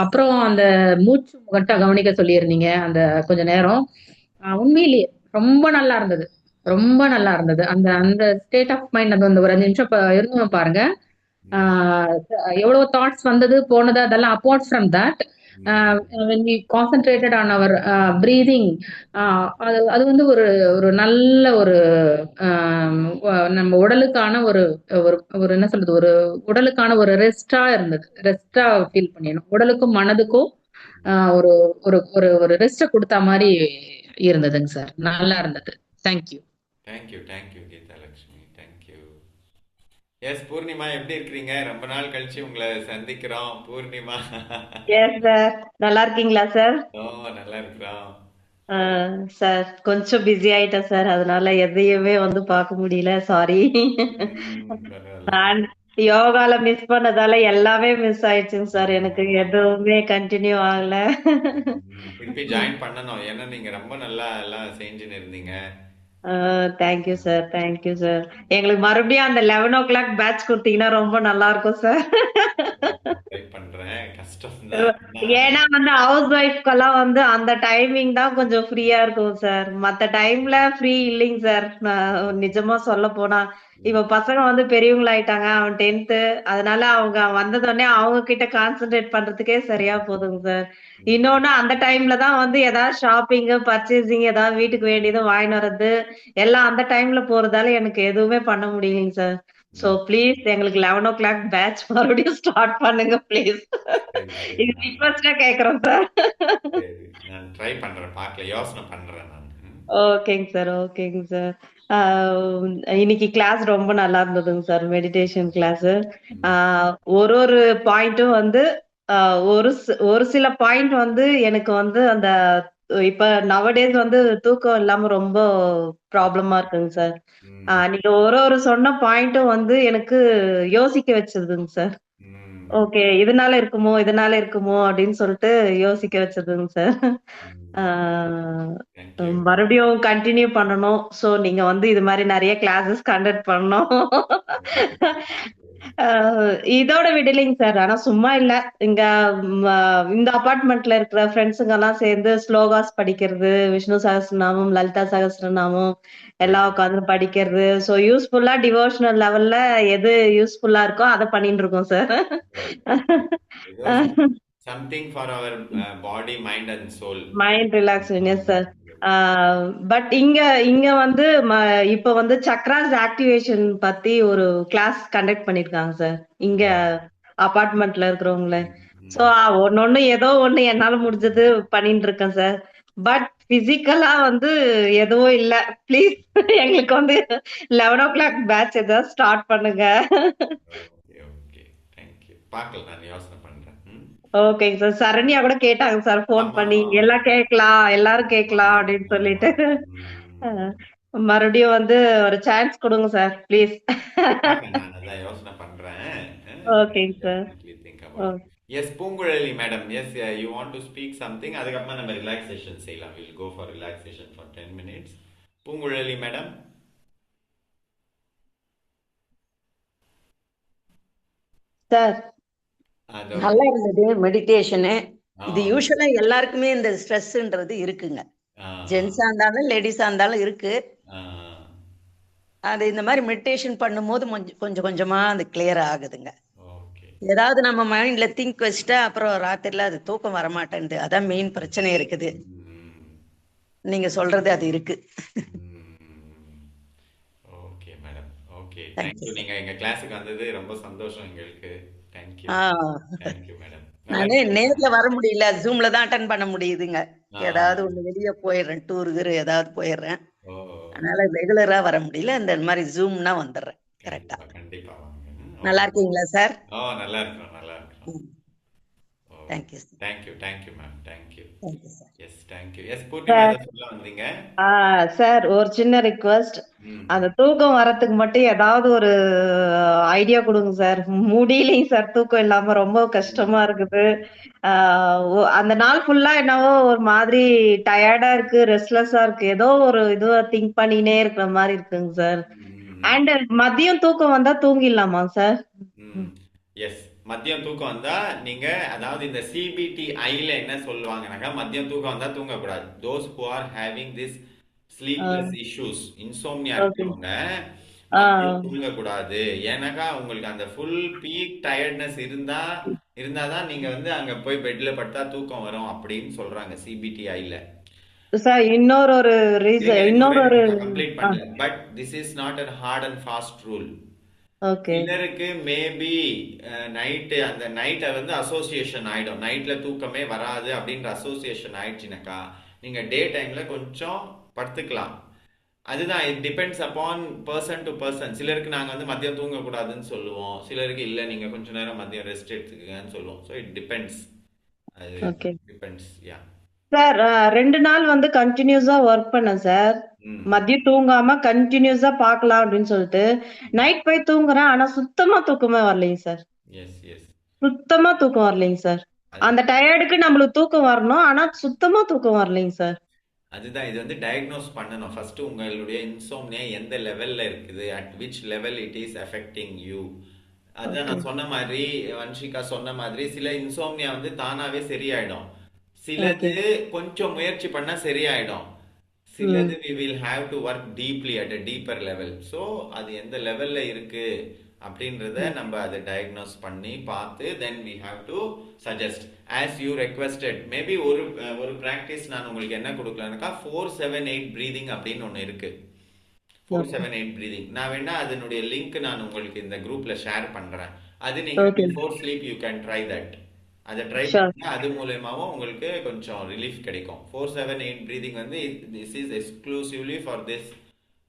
அப்புறம் அந்த மூச்சு கட்டா கவனிக்க சொல்லியிருந்தீங்க அந்த கொஞ்ச நேரம். உண்மையிலேயே ரொம்ப நல்லா இருந்தது. ரொம்ப நல்லா இருந்தது. அந்த அந்த ஸ்டேட் ஆஃப் மைண்ட் அது அந்த ஒரு 5 நிமிஷம் இருந்தோம் பாருங்க. ஆஹ் எவ்வளவு தாட்ஸ் வந்தது போனது அதெல்லாம் apart from that when we concentrated on our breathing, அது அது வந்து ஒரு ஒரு நல்ல ஒரு நம்ம உடலுக்கான ஒரு ஒரு ஒரு என்ன சொல்றது ஒரு உடலுக்கான ஒரு ரெஸ்டா இருந்தது. ரெஸ்டா ஃபீல் பண்ணிடணும் உடலுக்கும் மனதுக்கும். ஒரு ஒரு ஒரு ஒரு ரெஸ்ட கொடுத்த மாதிரி இருந்ததுங்க சார். நல்லா இருந்தது. Thank you. Thank you Geetha Lakshmi, thank you. Yes Poornima, எப்படி இருக்கிறீங்க? ரொம்ப நாள் கழிச்சு உங்களை சந்திக்கிறோம். பூர்ணிமா. Yes sir. நல்லா இருக்கீங்களா சார்? ஓ, நல்லா இருக்கிறோம். சார் கொஞ்சம் பிஸி ஆயிட்டேன் சார், அதனால எதையுமே வந்து பார்க்க முடியல, சாரி. பரவாயில்ல. நான் யோகால மிஸ் பண்ணதால எல்லாமே மிஸ் ஆயிடுச்சுங்க சார், எனக்கு எதுவுமே கண்டினியூ ஆகல. திருப்பி ஜாயின் பண்ணணும், ஏன்னா நீங்க ரொம்ப நல்லா எல்லாம் செஞ்சுன்னு இருந்தீங்க. Thank you sir, thank you sir. எங்களுக்கு மறுபடியும் அந்த 11 o'clock பேட்ச் கொடுத்தீங்கன்னா ரொம்ப நல்லா இருக்கும் சார். ட்ரை பண்றேன், கஷ்டம் தான். ஏன்னா வந்து ஹவுஸ் ஒய்ஃப்கெல்லாம் வந்து அந்த டைமிங் தான் கொஞ்சம் ஃப்ரீயா இருக்கும் சார். மத்த டைம்ல ஃப்ரீ இல்லைங்க சார். நான் நிஜமா சொல்ல போனா இப்ப பசங்க வந்து பெரியவங்களாயிட்டாங்க. அவன் 10th. அதனால அவங்க வந்ததுடனே அவங்க கிட்ட கான்சென்ட்ரேட் பண்றதுக்கே சரியா போதுங்க சார். இன்னொன்னு அந்த டைம்ல தான் வந்து ஏதாவது ஷாப்பிங், பர்ச்சேசிங் ஏதாவது வீட்டுக்கு வேண்டியது வாங்கிட்டு வர்றது எல்லாம் அந்த டைம்ல போறதால எனக்கு எதுவுமே பண்ண முடியலைங்க சார். சோ ப்ளீஸ் எங்களுக்கு 11 o'clock பேட்ச் மறுபடியும் ஸ்டார்ட் பண்ணுங்க ப்ளீஸ். இது ரிக்வெஸ்டா கேக்குறோம் சார். சரி, நான் ட்ரை பண்றேன், பார்க்கல, யோசனை பண்றேன் நான். ஓகேங்க சார், ஓகேங்க சார். இன்னைக்கு கிளாஸ் ரொம்ப நல்லா இருந்ததுங்க சார், மெடிடேஷன் கிளாஸ். ஒரு ஒரு பாயிண்ட்டும் வந்து ஒரு சில பாயிண்ட் வந்து எனக்கு வந்து அந்த இப்ப நவடேஸ் வந்து தூக்கம் இல்லாம ரொம்ப ப்ராப்ளமா இருக்குங்க சார். நீங்க ஒரு ஒரு சொன்ன பாயிண்ட்டும் வந்து எனக்கு யோசிக்க வச்சதுங்க சார். ஓகே, இதனால இருக்குமோ அப்படின்னு சொல்லிட்டு யோசிக்க வச்சதுங்க சார். மறுபடியும் கண்டினியூ பண்ணணும். சோ நீங்க வந்து இது மாதிரி நிறைய கிளாஸஸ் கண்டக்ட் பண்ணணும். இதோட விடலைங்க சார். ஆனா சும்மா இல்ல, இங்க இந்த அபார்ட்மெண்ட்ல இருக்கிற ஃப்ரெண்ட்ஸுங்க எல்லாம் சேர்ந்து ஸ்லோகாஸ் படிக்கிறது, விஷ்ணு சகஸ்ரநாமம், லலிதா சகஸ்ரநாமம் எல்லாம் உட்காந்து படிக்கிறது. சோ யூஸ்ஃபுல்லா டிவோஷனல் லெவல்ல எது யூஸ்ஃபுல்லா இருக்கோ அதை பண்ணிட்டு இருக்கோம் sir. Something for our body, mind and soul. Mind relaxation, yes sir. But இங்க இங்க வந்து இப்ப வந்து சக்ராஸ் ஆக்டிவேஷன் பத்தி ஒரு கிளாஸ் கண்டக்ட் பண்ணிருக்காங்க சார் இங்க அபார்ட்மெண்ட்ல இருக்கிறவங்கள. சோ ஒன்னொன்னு ஏதோ ஒண்ணு என்னால முடிஞ்சது பண்ணிட்டு இருக்கேன் சார். பட் பிசிக்கலா வந்து எதுவும் இல்ல. ப்ளீஸ் எங்களுக்கு வந்து 11 o'clock பேட்ச் ஏதாவது ஸ்டார்ட் பண்ணுங்க. Okay, thank you. பார்க்கல, நான் யோசனை பண்றேன். ஓகேங்க சார். சரண்யா கூட கேட்டாங்க சார் போன் பண்ணி, எல்லாம் கேட்கலாம், எல்லாரும் கேட்கலாம் அப்படின்னு சொல்லிட்டு. மறுபடியும் வந்து ஒரு சான்ஸ் கொடுங்க சார் ப்ளீஸ். நான் அதான் யோசனை பண்றேன். ஓகேங்க sir. Yes Poonguzhali madam, yes you want to speak something, அதுக்கப்புறமா நம்ம ரிலாக்ஸேஷன் செய்யலாம். Will go for relaxation for 10 minutes. Poonguzhali madam. Sir நல்லா இருந்தது மெடிடேஷனு. இது யூஸ்வலா எல்லாருக்குமே இந்த ஸ்ட்ரெஸ்ன்றது இருக்குங்க. ஜென்ஸா இருந்தாலும் லேடிஸா இருந்தாலும் இருக்கு. அது இந்த மாதிரி மெடிடேஷன் பண்ணும்போது கொஞ்சம் கொஞ்சமா அது கிளியர் ஆகுதுங்க. ஏதாவது நம்ம மைண்ட்ல திங்க் வச்சுட்டா அப்புறம் ராத்திரில அது தூக்கம் வரமாட்டேன்து. அதான் மெயின் பிரச்சனை இருக்குது. நீங்க சொல்றது அது இருக்கு. Okay, thank you thank you. சார். நீங்க எங்க கிளாஸுக்கு வந்தது ரொம்ப சந்தோஷம் எங்களுக்கு. தேங்க்யூ. ஆ தேங்க்யூ மேடம். நல்லா நானே நேர்ல பேசுனீங்க. வர முடியல, ஜூம்ல தான் அட்டன் பண்ண முடியுதுங்க. ஆ. ஏதாவது ஒண்ணு வெளியே போயிடுறேன், டூருக்கு ஏதாவது போயிடுறேன். ஓ. அதனால ரெகுலரா வர முடியல. இந்த மாதிரி ஜூம்னா வந்துடுறேன் கரெக்டா. கண்டிப்பா, கண்டிப்பா வாங்க. நல்லா ஓகே. இருக்கீங்களா சார்? நல்லா இருக்கிறோம், நல்லா இருக்கிறோம். Oh. Thank you sir. Thank you ma'am. Thank you. Thank you sir. Yes, thank you. Yes, Poornima sir ஏதோ சொல்ல வந்தீங்க? சார் ஒரு சின்ன ரிக்வெஸ்ட். ம். அந்த தூக்கம் வரத்துக்கு மட்டும் ஏதாவது ஒரு ஐடியா கொடுங்க சார். முடியலைங்க சார், தூக்கம் இல்லாம ரொம்ப கஷ்டமா இருக்குது. அந்த நாள் ஃபுல்லா என்னவோ ஒரு மாதிரி டயர்டா இருக்கு, ரெஸ்ட்லெஸ்ஸா இருக்கு. ஏதோ ஒரு இதுவ திங்க் பண்ணினே இருக்கிற மாதிரி இருக்குங்க சார். ம். அண்ட் மதியம் தூக்கம் வந்தா தூங்கிடலாமா சார்? ம். எஸ். மதியம் தூக்கம் வந்தா நீங்க, அதாவது இந்த CBTIல என்ன சொல்லுவாங்கன்னாக்கா, மதியம் தூக்கம் வந்தா தூங்கக்கூடாது. those who are having this sleepless issues, insomnia okay. இருக்கிறவங்க ஆ மதியம் தூங்கக்கூடாது. ஏன்னாக்கா உங்களுக்கு அந்த ஃபுல் பீக் டயர்ட்னஸ் இருந்தாதான் நீங்க வந்து அங்க போய் பெட்ல படுத்தா தூக்கம் வரும் அப்படின்னு சொல்றாங்க CBTIல. சார், இன்னொரு ஒரு இருங்க, ரீசன், இருங்க, ஒரே இன்னொரு ஒரு நிமிஷம் கம்ப்ளீட் பண்ணல. But this is not a hard and fast rule. Okay. சிலருக்கு மேபி அந்த நைட்டை வந்து அசோசியேஷன் ஆயிடும், நைட்ல தூக்கமே வராது அப்படின்ற அசோசியேஷன் ஆயிடுச்சுனாக்கா நீங்க டே டைம்ல கொஞ்சம் படுத்துக்கலாம். அதுதான், it depends upon person to person. சிலருக்கு நாங்க வந்து மதியம் தூங்கக்கூடாதுன்னு சொல்லுவோம், சிலருக்கு இல்ல நீங்க கொஞ்ச நேரம் மதியம் ரெஸ்ட் எடுத்துக்கங்கன்னு சொல்லுவோம். So it depends. அது ஓகே டிபெண்ட்ஸ். யா. சார். 2 நாள் வந்து கண்டினியூஸா ஒர்க் பண்ணேன் சார். ம். மதியம் தூங்காம கண்டினியூஸா பார்க்கலாம் அப்படின்னு சொல்லிட்டு நைட் போய் தூங்குறேன். ஆனா சுத்தமா தூக்கமே வரலைங்க சார். S, S. சுத்தமா தூக்கம் வரலைங்க சார். அந்த டயர்டுக்கு நம்மளுக்கு தூக்கம் வரணும், ஆனா சுத்தமா தூக்கம் வரலைங்க சார். அதுதான், இது வந்து டயக்னோஸ் பண்ணணும் ஃபர்ஸ்ட். உங்களுடைய இன்சோம்னியா எந்த லெவல்ல இருக்குது, at which level it is affecting you. அதான் ஓகே. நான் சொன்ன மாதிரி, வன்ஷிகா சொன்ன மாதிரி, சில இன்சோம்னியா வந்து தானாவே சரியாயிடும், சிலது ஓகே. கொஞ்சம் முயற்சி பண்ணா சரியாயிடும், ம். சிலது we will have to work deeply at a deeper level. So அது எந்த லெவல்ல இருக்கு அப்படின்றத ம். நம்ம அதை டயக்னோஸ் பண்ணி பார்த்து then we have to suggest as you requested. Maybe ஒரு ப்ராக்டிஸ் நான் உங்களுக்கு என்ன கொடுக்கலாம்னாக்கா 4-7-8 பிரீதிங் அப்படின்னு ஒன்று இருக்கு. ஓகே. 4-7-8 பிரீதிங் நான் வேணா அதனுடைய லிங்க் நான் உங்களுக்கு இந்த குரூப்ல ஷேர் பண்றேன். அது நீங்க okay. Before sleep you can try that. அதை ட்ரை ஷூர். பண்ணா அது மூலயமாவும் உங்களுக்கு கொஞ்சம் ரிலீஃப் கிடைக்கும். 4-7-8 பிரீதிங் வந்து this is exclusively for this,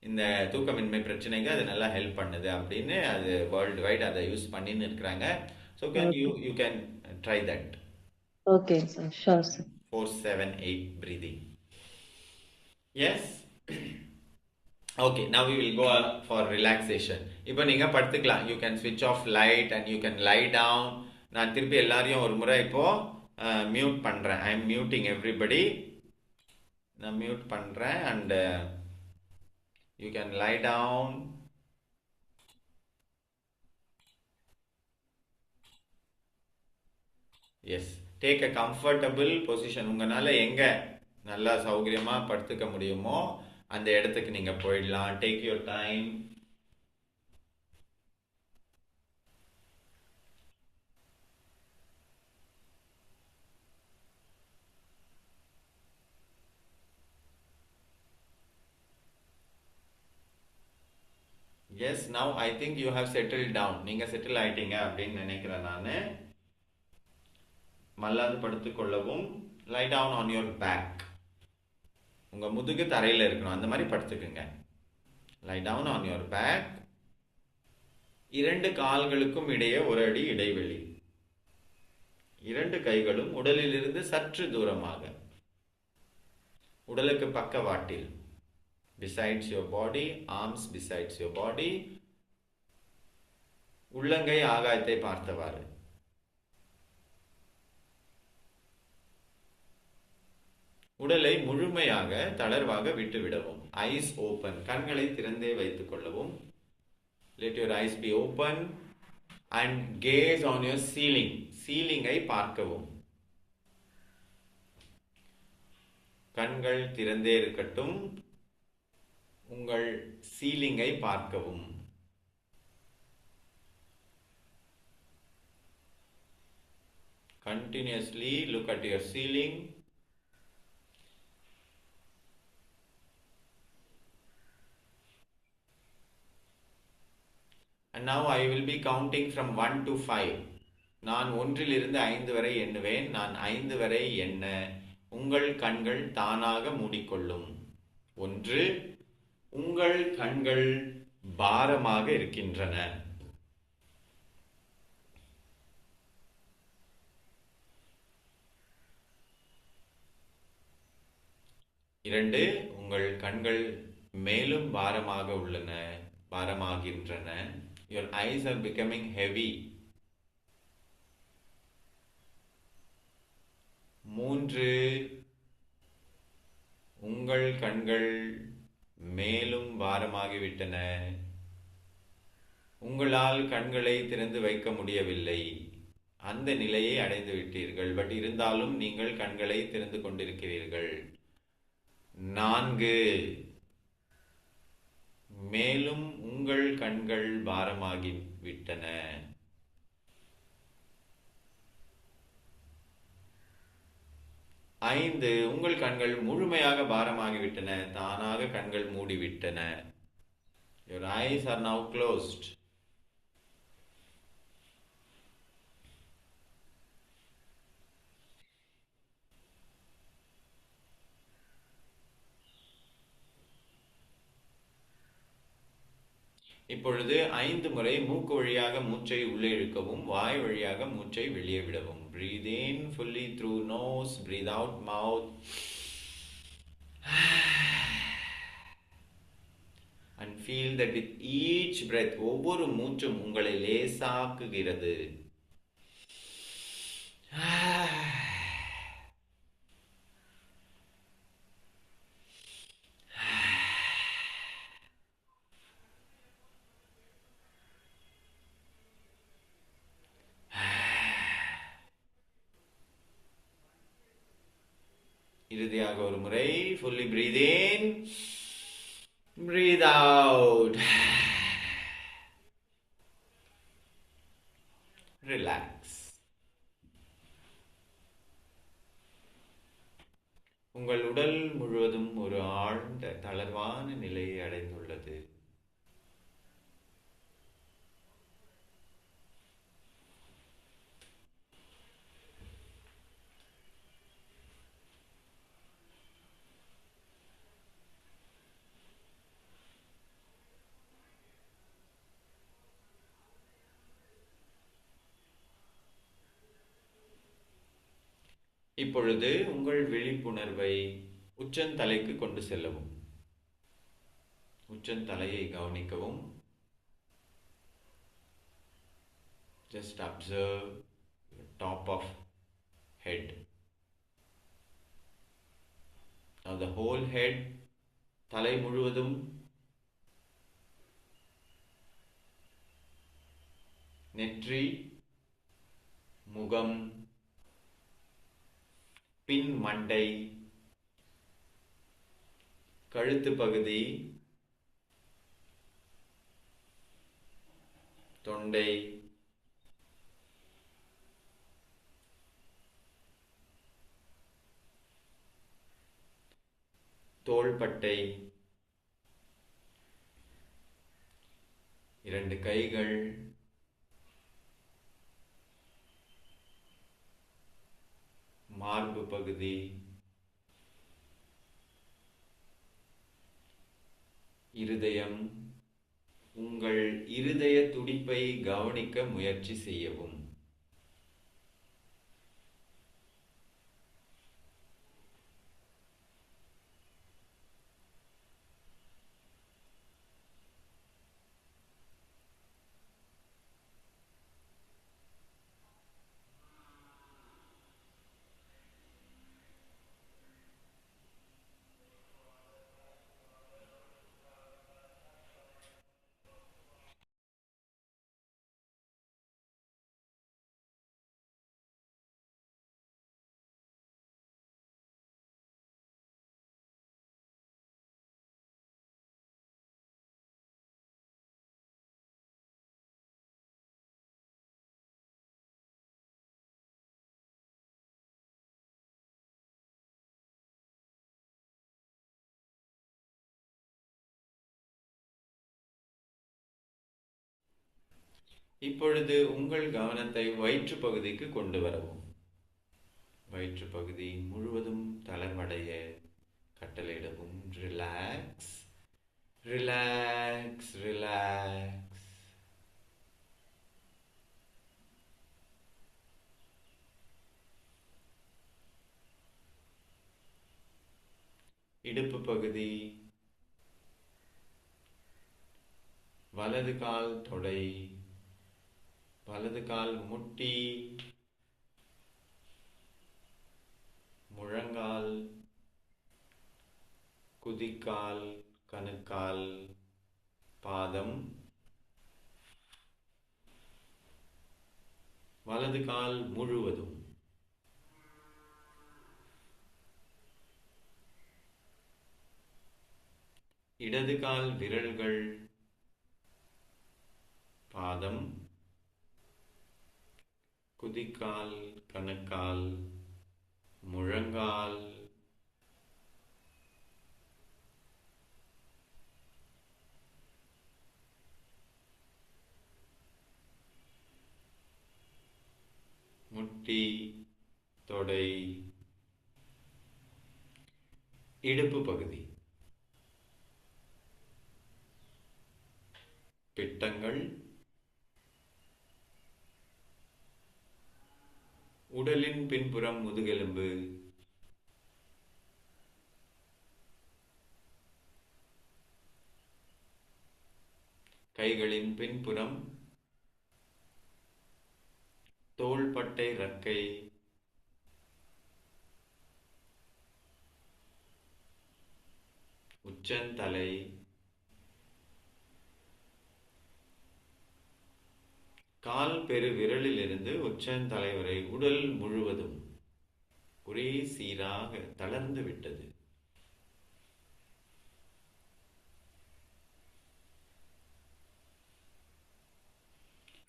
இந்த தூக்கமின்மை பிரச்சனைக்கு அது நல்லா ஹெல்ப் பண்ணுது அப்படின்னு அது வேர்ல்டு வைட் அதை யூஸ் பண்ணின்னு இருக்கிறாங்க. So can okay. You can try that. Okay sir. Sure sir. 4-7-8 breathing. Yes. Okay, now we will go for relaxation. இப்போ நீங்க படுத்துக்கலாம். You can switch off light and you can lie down. நான் திருப்பி எல்லாரையும் ஒரு முறை இப்போ மியூட் பண்றேன். I am muting everybody. நான் மியூட் பண்றேன் and you can lie down. Yes. Take a comfortable position. உங்களால எங்க நல்லா சௌகரியமா படுத்துக்க முடியுமோ அந்த இடத்துக்கு நீங்க போயிடலாம். Take your time. Yes, now I think you have settled down. நீங்க செட்டில் ஆயிட்டீங்க அப்படின்னு நினைக்கிறேன் நானு. மல்லாந்து படுத்துக் கொள்ளவும். Lie down on your back. உங்க முதுகு தரையில இருக்கணும், அந்த மாதிரி படுத்துக்குங்க. Lie down on your back. 2 கால்களுக்கும் இடையே ஒரு அடி இடைவெளி. 2 கைகளும் உடலிலிருந்து சற்று தூரமாக, உடலுக்கு பக்கவாட்டில். Besides your body, arms besides your body. உள்ளங்கை ஆகாயத்தை பார்த்தவாறு. உடலை முழுமையாக தளர்வாக விட்டுவிடவும். Ice open. கண்களை திறந்தே வைத்துக் கொள்ளவும். Let your eyes be open and gaze on your ceiling. சீலிங்கை பார்க்கவும். கண்கள் திறந்தே இருக்கட்டும். உங்கள் சீலிங்கை பார்க்கவும். Continuously look at your ceiling. And now I will be counting from 1 to 5. நான் 1 5 வரை எண்ணுவேன். நான் 5 வரை எண்ண உங்கள் கண்கள் தானாக மூடிக்கொள்ளும். 1, உங்கள் கண்கள் பாரமாக இருக்கின்றன. 2, உங்கள் கண்கள் மேலும் பாரமாகின்றன. Your eyes are becoming heavy. 3, உங்கள் கண்கள் மேலும் பாரமாகிவிட்டன. உங்களால் கண்களை திறந்து வைக்க முடியவில்லை. அந்த நிலையை அடைந்து விட்டீர்கள். பட் இருந்தாலும் நீங்கள் கண்களை திறந்து கொண்டிருக்கிறீர்கள். 4, மேலும் உங்கள் கண்கள் பாரமாகிவிட்டன. 5, உங்கள் கண்கள் முழுமையாக பாரமாகிவிட்டன. தானாக கண்கள் மூடிவிட்டன. Your eyes are now closed. இப்பொழுது 5 முறை மூக்கு வழியாக மூச்சை உள்ளே இழுக்கவும், வாய் வழியாக மூச்சை வெளியே விடவும். Breathe in fully through nose, breathe out mouth. And feel that with each breath, ஒவ்வொரு மூச்சும் உங்களை லேசாக்குகிறது. இறுதியாக ஒரு முறை fully breathe in, breathe out. Relax. உங்கள் உடல் முழுவதும் ஒரு ஆழ்ந்த தளர்வான நிலையை அடைந்துள்ளது. இப்பொழுது உங்கள் விழிப்புணர்வை உச்சந்தலைக்கு கொண்டு செல்லவும். உச்சந்தலையை கவனிக்கவும். Just observe the top of head. Now the whole head, தலை முழுவதும் நெற்றி, முகம், பின் மண்டை, கழுத்து பகுதி, தொண்டை, தோள்பட்டை, 2 கைகள், மார்பு பகுதி, இருதயம். உங்கள் இருதய துடிப்பை கவனிக்க முயற்சி செய்யவும். இப்பொழுது உங்கள் கவனத்தை வயிற்று பகுதிக்கு கொண்டு வரவும். வயிற்று பகுதி முழுவதும் தளர்வடைய கட்டளையிடவும். Relax, relax, relax. இடுப்பு பகுதி, வலது கால் தொடை, வலது கால் முட்டி, முழங்கால், குதிக்கால், கணுக்கால், பாதம், வலது கால் முழுவதும். இடது கால் விரல்கள், பாதம், குதிக்கால், கணுக்கால், முழங்கால், முட்டி, தொடை, இடுப்பு பகுதி, பிட்டங்கள், உடலின் பின்புறம் முதுகெலும்பு, கைகளின் பின்புறம், தோள்பட்டை, இறக்கை, உச்சந்தலை, கால் பெரு விரலிலிருந்து உச்சந்தலை வரை உடல் முழுவதும் ஒரே சீராக தளர்ந்து விட்டது.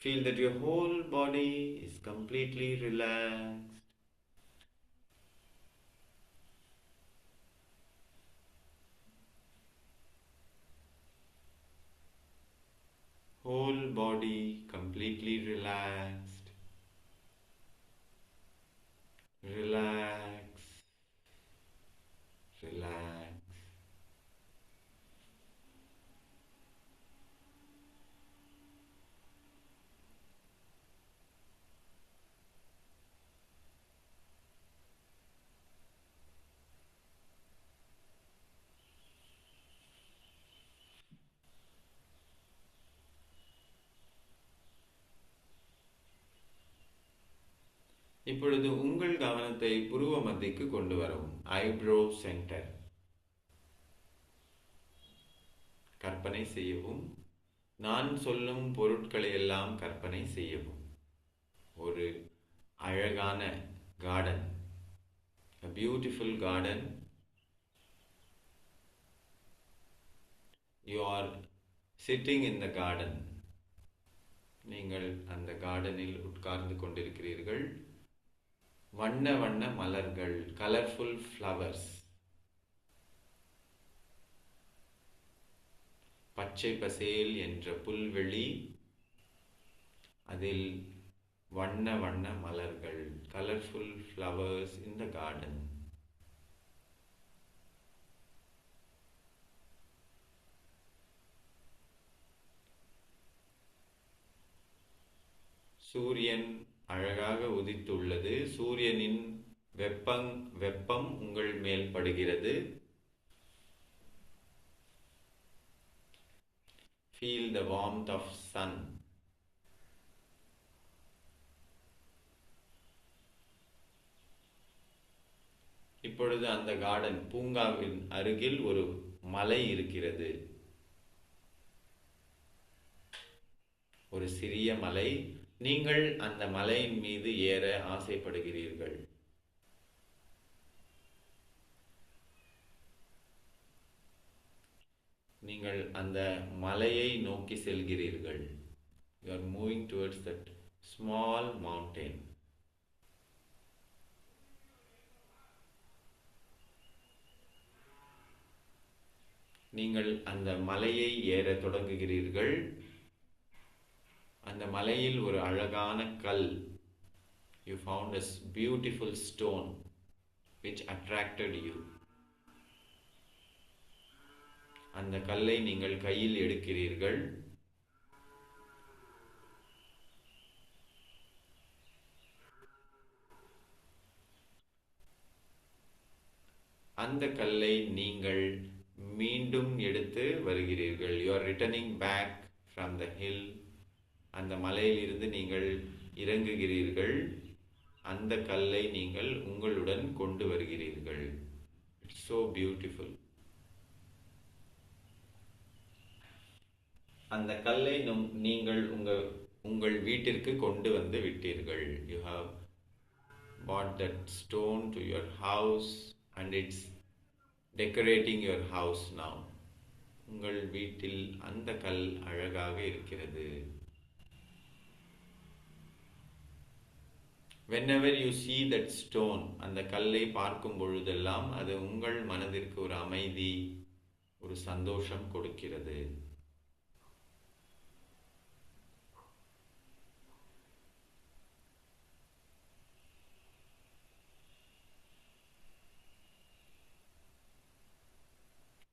Feel that your whole body is completely relaxed. Whole body completely relaxed. Relax, relax. இப்பொழுது உங்கள் கவனத்தை புருவ மத்திக்கு கொண்டு வரவும். Eyebrow centre. கற்பனை செய்யவும். நான் சொல்லும் பொருட்களை எல்லாம் கற்பனை செய்யவும். ஒரு அழகான garden, a beautiful garden. You are sitting in the garden. நீங்கள் அந்த கார்டனில் உட்கார்ந்து கொண்டிருக்கிறீர்கள். வண்ண வண்ண மலர்கள், கலர்ஃபுல் ஃப்ளவர்ஸ், பச்சை பசேல் என்ற புல்வெளி, அதில் வண்ண வண்ண மலர்கள், கலர்ஃபுல் ஃப்ளவர்ஸ் இன் த கார்டன். சூரியன் அழகாக உதித்துள்ளது. சூரியனின் வெப்பம் உங்கள் மேல் படுகிறது. Feel the warmth of sun. இப்பொழுது அந்த கார்டன், பூங்காவின் அருகில் ஒரு மலை இருக்கிறது. ஒரு சிறிய மலை. நீங்கள் அந்த மலையின் மீது ஏற ஆசைப்படுகிறீர்கள். நீங்கள் அந்த மலையை நோக்கி செல்கிறீர்கள். You are moving towards that small mountain. நீங்கள் அந்த மலையை ஏற தொடங்குகிறீர்கள். அந்த மலையில் ஒரு அழகான கல், you found a beautiful stone which attracted you. அந்த கல்லை நீங்கள் கையில் எடுக்கிறீர்கள். அந்த கல்லை நீங்கள் மீண்டும் எடுத்து வருகிறீர்கள். You are returning back from the hill. அந்த மலையிலிருந்து நீங்கள் இறங்குகிறீர்கள். அந்த கல்லை நீங்கள் உங்களுடன் கொண்டு வருகிறீர்கள். It's so beautiful. அந்த கல்லை நீங்கள் உங்கள் வீட்டிற்கு கொண்டு வந்து விட்டீர்கள். You have bought that stone to your house and it's decorating your house now. உங்கள் வீட்டில் அந்த கல் அழகாக இருக்கிறது. Whenever you see that stone, அந்த கல்லை பார்க்கும் பொழுதெல்லாம் அது உங்கள் மனதிற்கு ஒரு அமைதி, ஒரு சந்தோஷம் கொடுக்கிறது.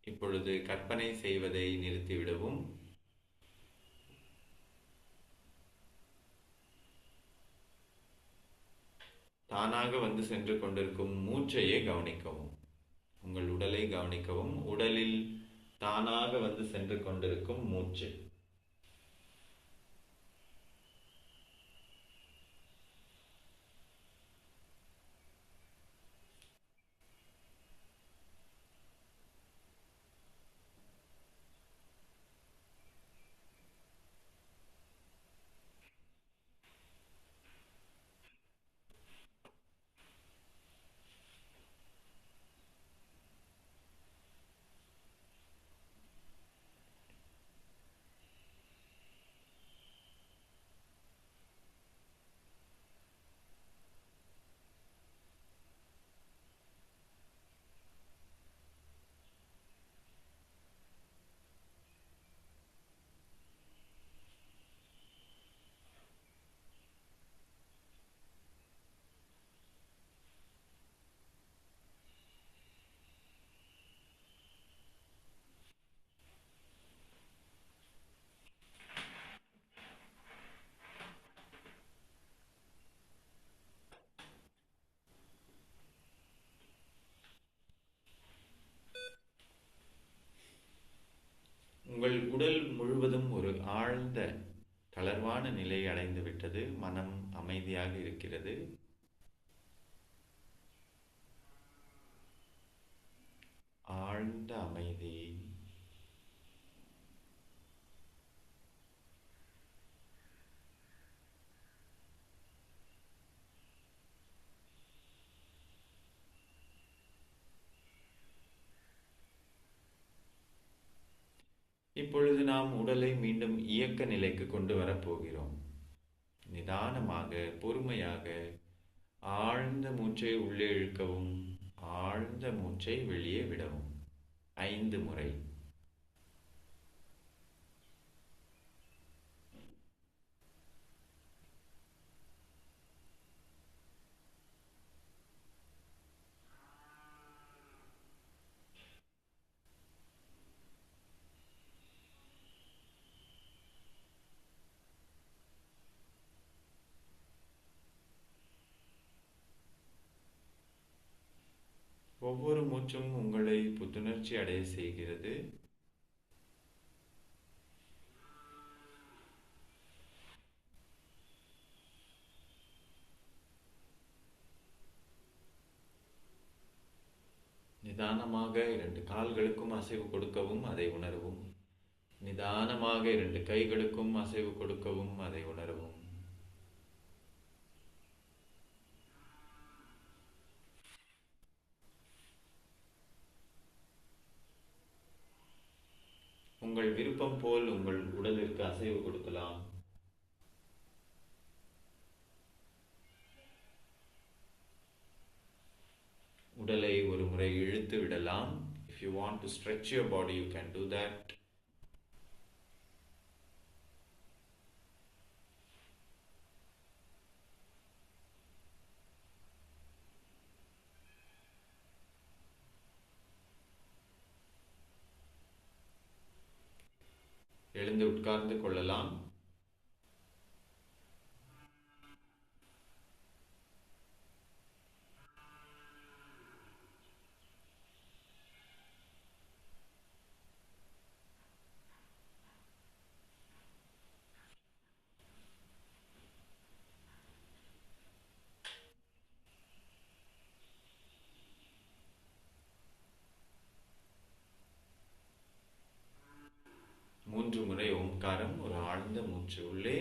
இப்பொழுது கற்பனை செய்வதை நிறுத்திவிடவும். தானாக வந்து சென்று கொண்டிருக்கும் மூச்சையே கவனிக்கவும். உங்கள் உடலை கவனிக்கவும். உடலில் தானாக வந்து சென்று கொண்டிருக்கும் மூச்சு. உங்கள் உடல் முழுவதும் ஒரு ஆழ்ந்த தளர்வான நிலை அடைந்து விட்டது. மனம் அமைதியாக இருக்கிறது. ஆழ்ந்த அமைதி. இப்பொழுது நாம் உடலை மீண்டும் இயக்க நிலைக்கு கொண்டு வரப்போகிறோம். நிதானமாக, பொறுமையாக ஆழ்ந்த மூச்சை உள்ளே இழுக்கவும், ஆழ்ந்த மூச்சை வெளியே விடவும். 5 முறை. ஒவ்வொரு மூச்சும் உங்களை புத்துணர்ச்சி அடைய செய்கிறது. நிதானமாக 2 கால்களுக்கும் அசைவு கொடுக்கவும், அதை உணரவும். நிதானமாக 2 கைகளுக்கும் அசைவு கொடுக்கவும், அதை உணரவும். உங்கள் விருப்பம் போல் உங்கள் உடலிற்கு அசைவு கொடுக்கலாம். உடலை ஒரு முறை இழுத்து விடலாம். If you want to stretch your body, you can do that. எழுந்து உட்கார்ந்து கொள்ளலாம். மூன்று முறை ஓம்காரம், ஒரு ஆழ்ந்த மூச்சு உள்ளே.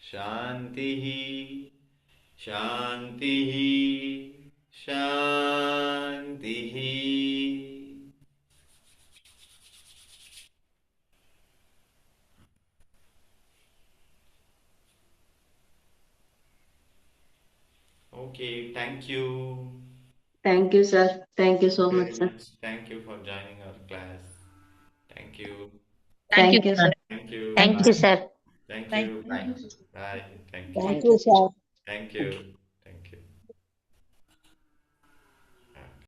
शांति शांति शांति. Okay, thank you. Thank you, sir. Thank you so Very much, sir. much. Thank you for joining our class. Thank you. Thank you, Thank you, sir. sir. Thank you. Thank Bye. you, sir. Thank Thank you. you. Bye. Bye. Thank you. Thank you, sir. Thank you.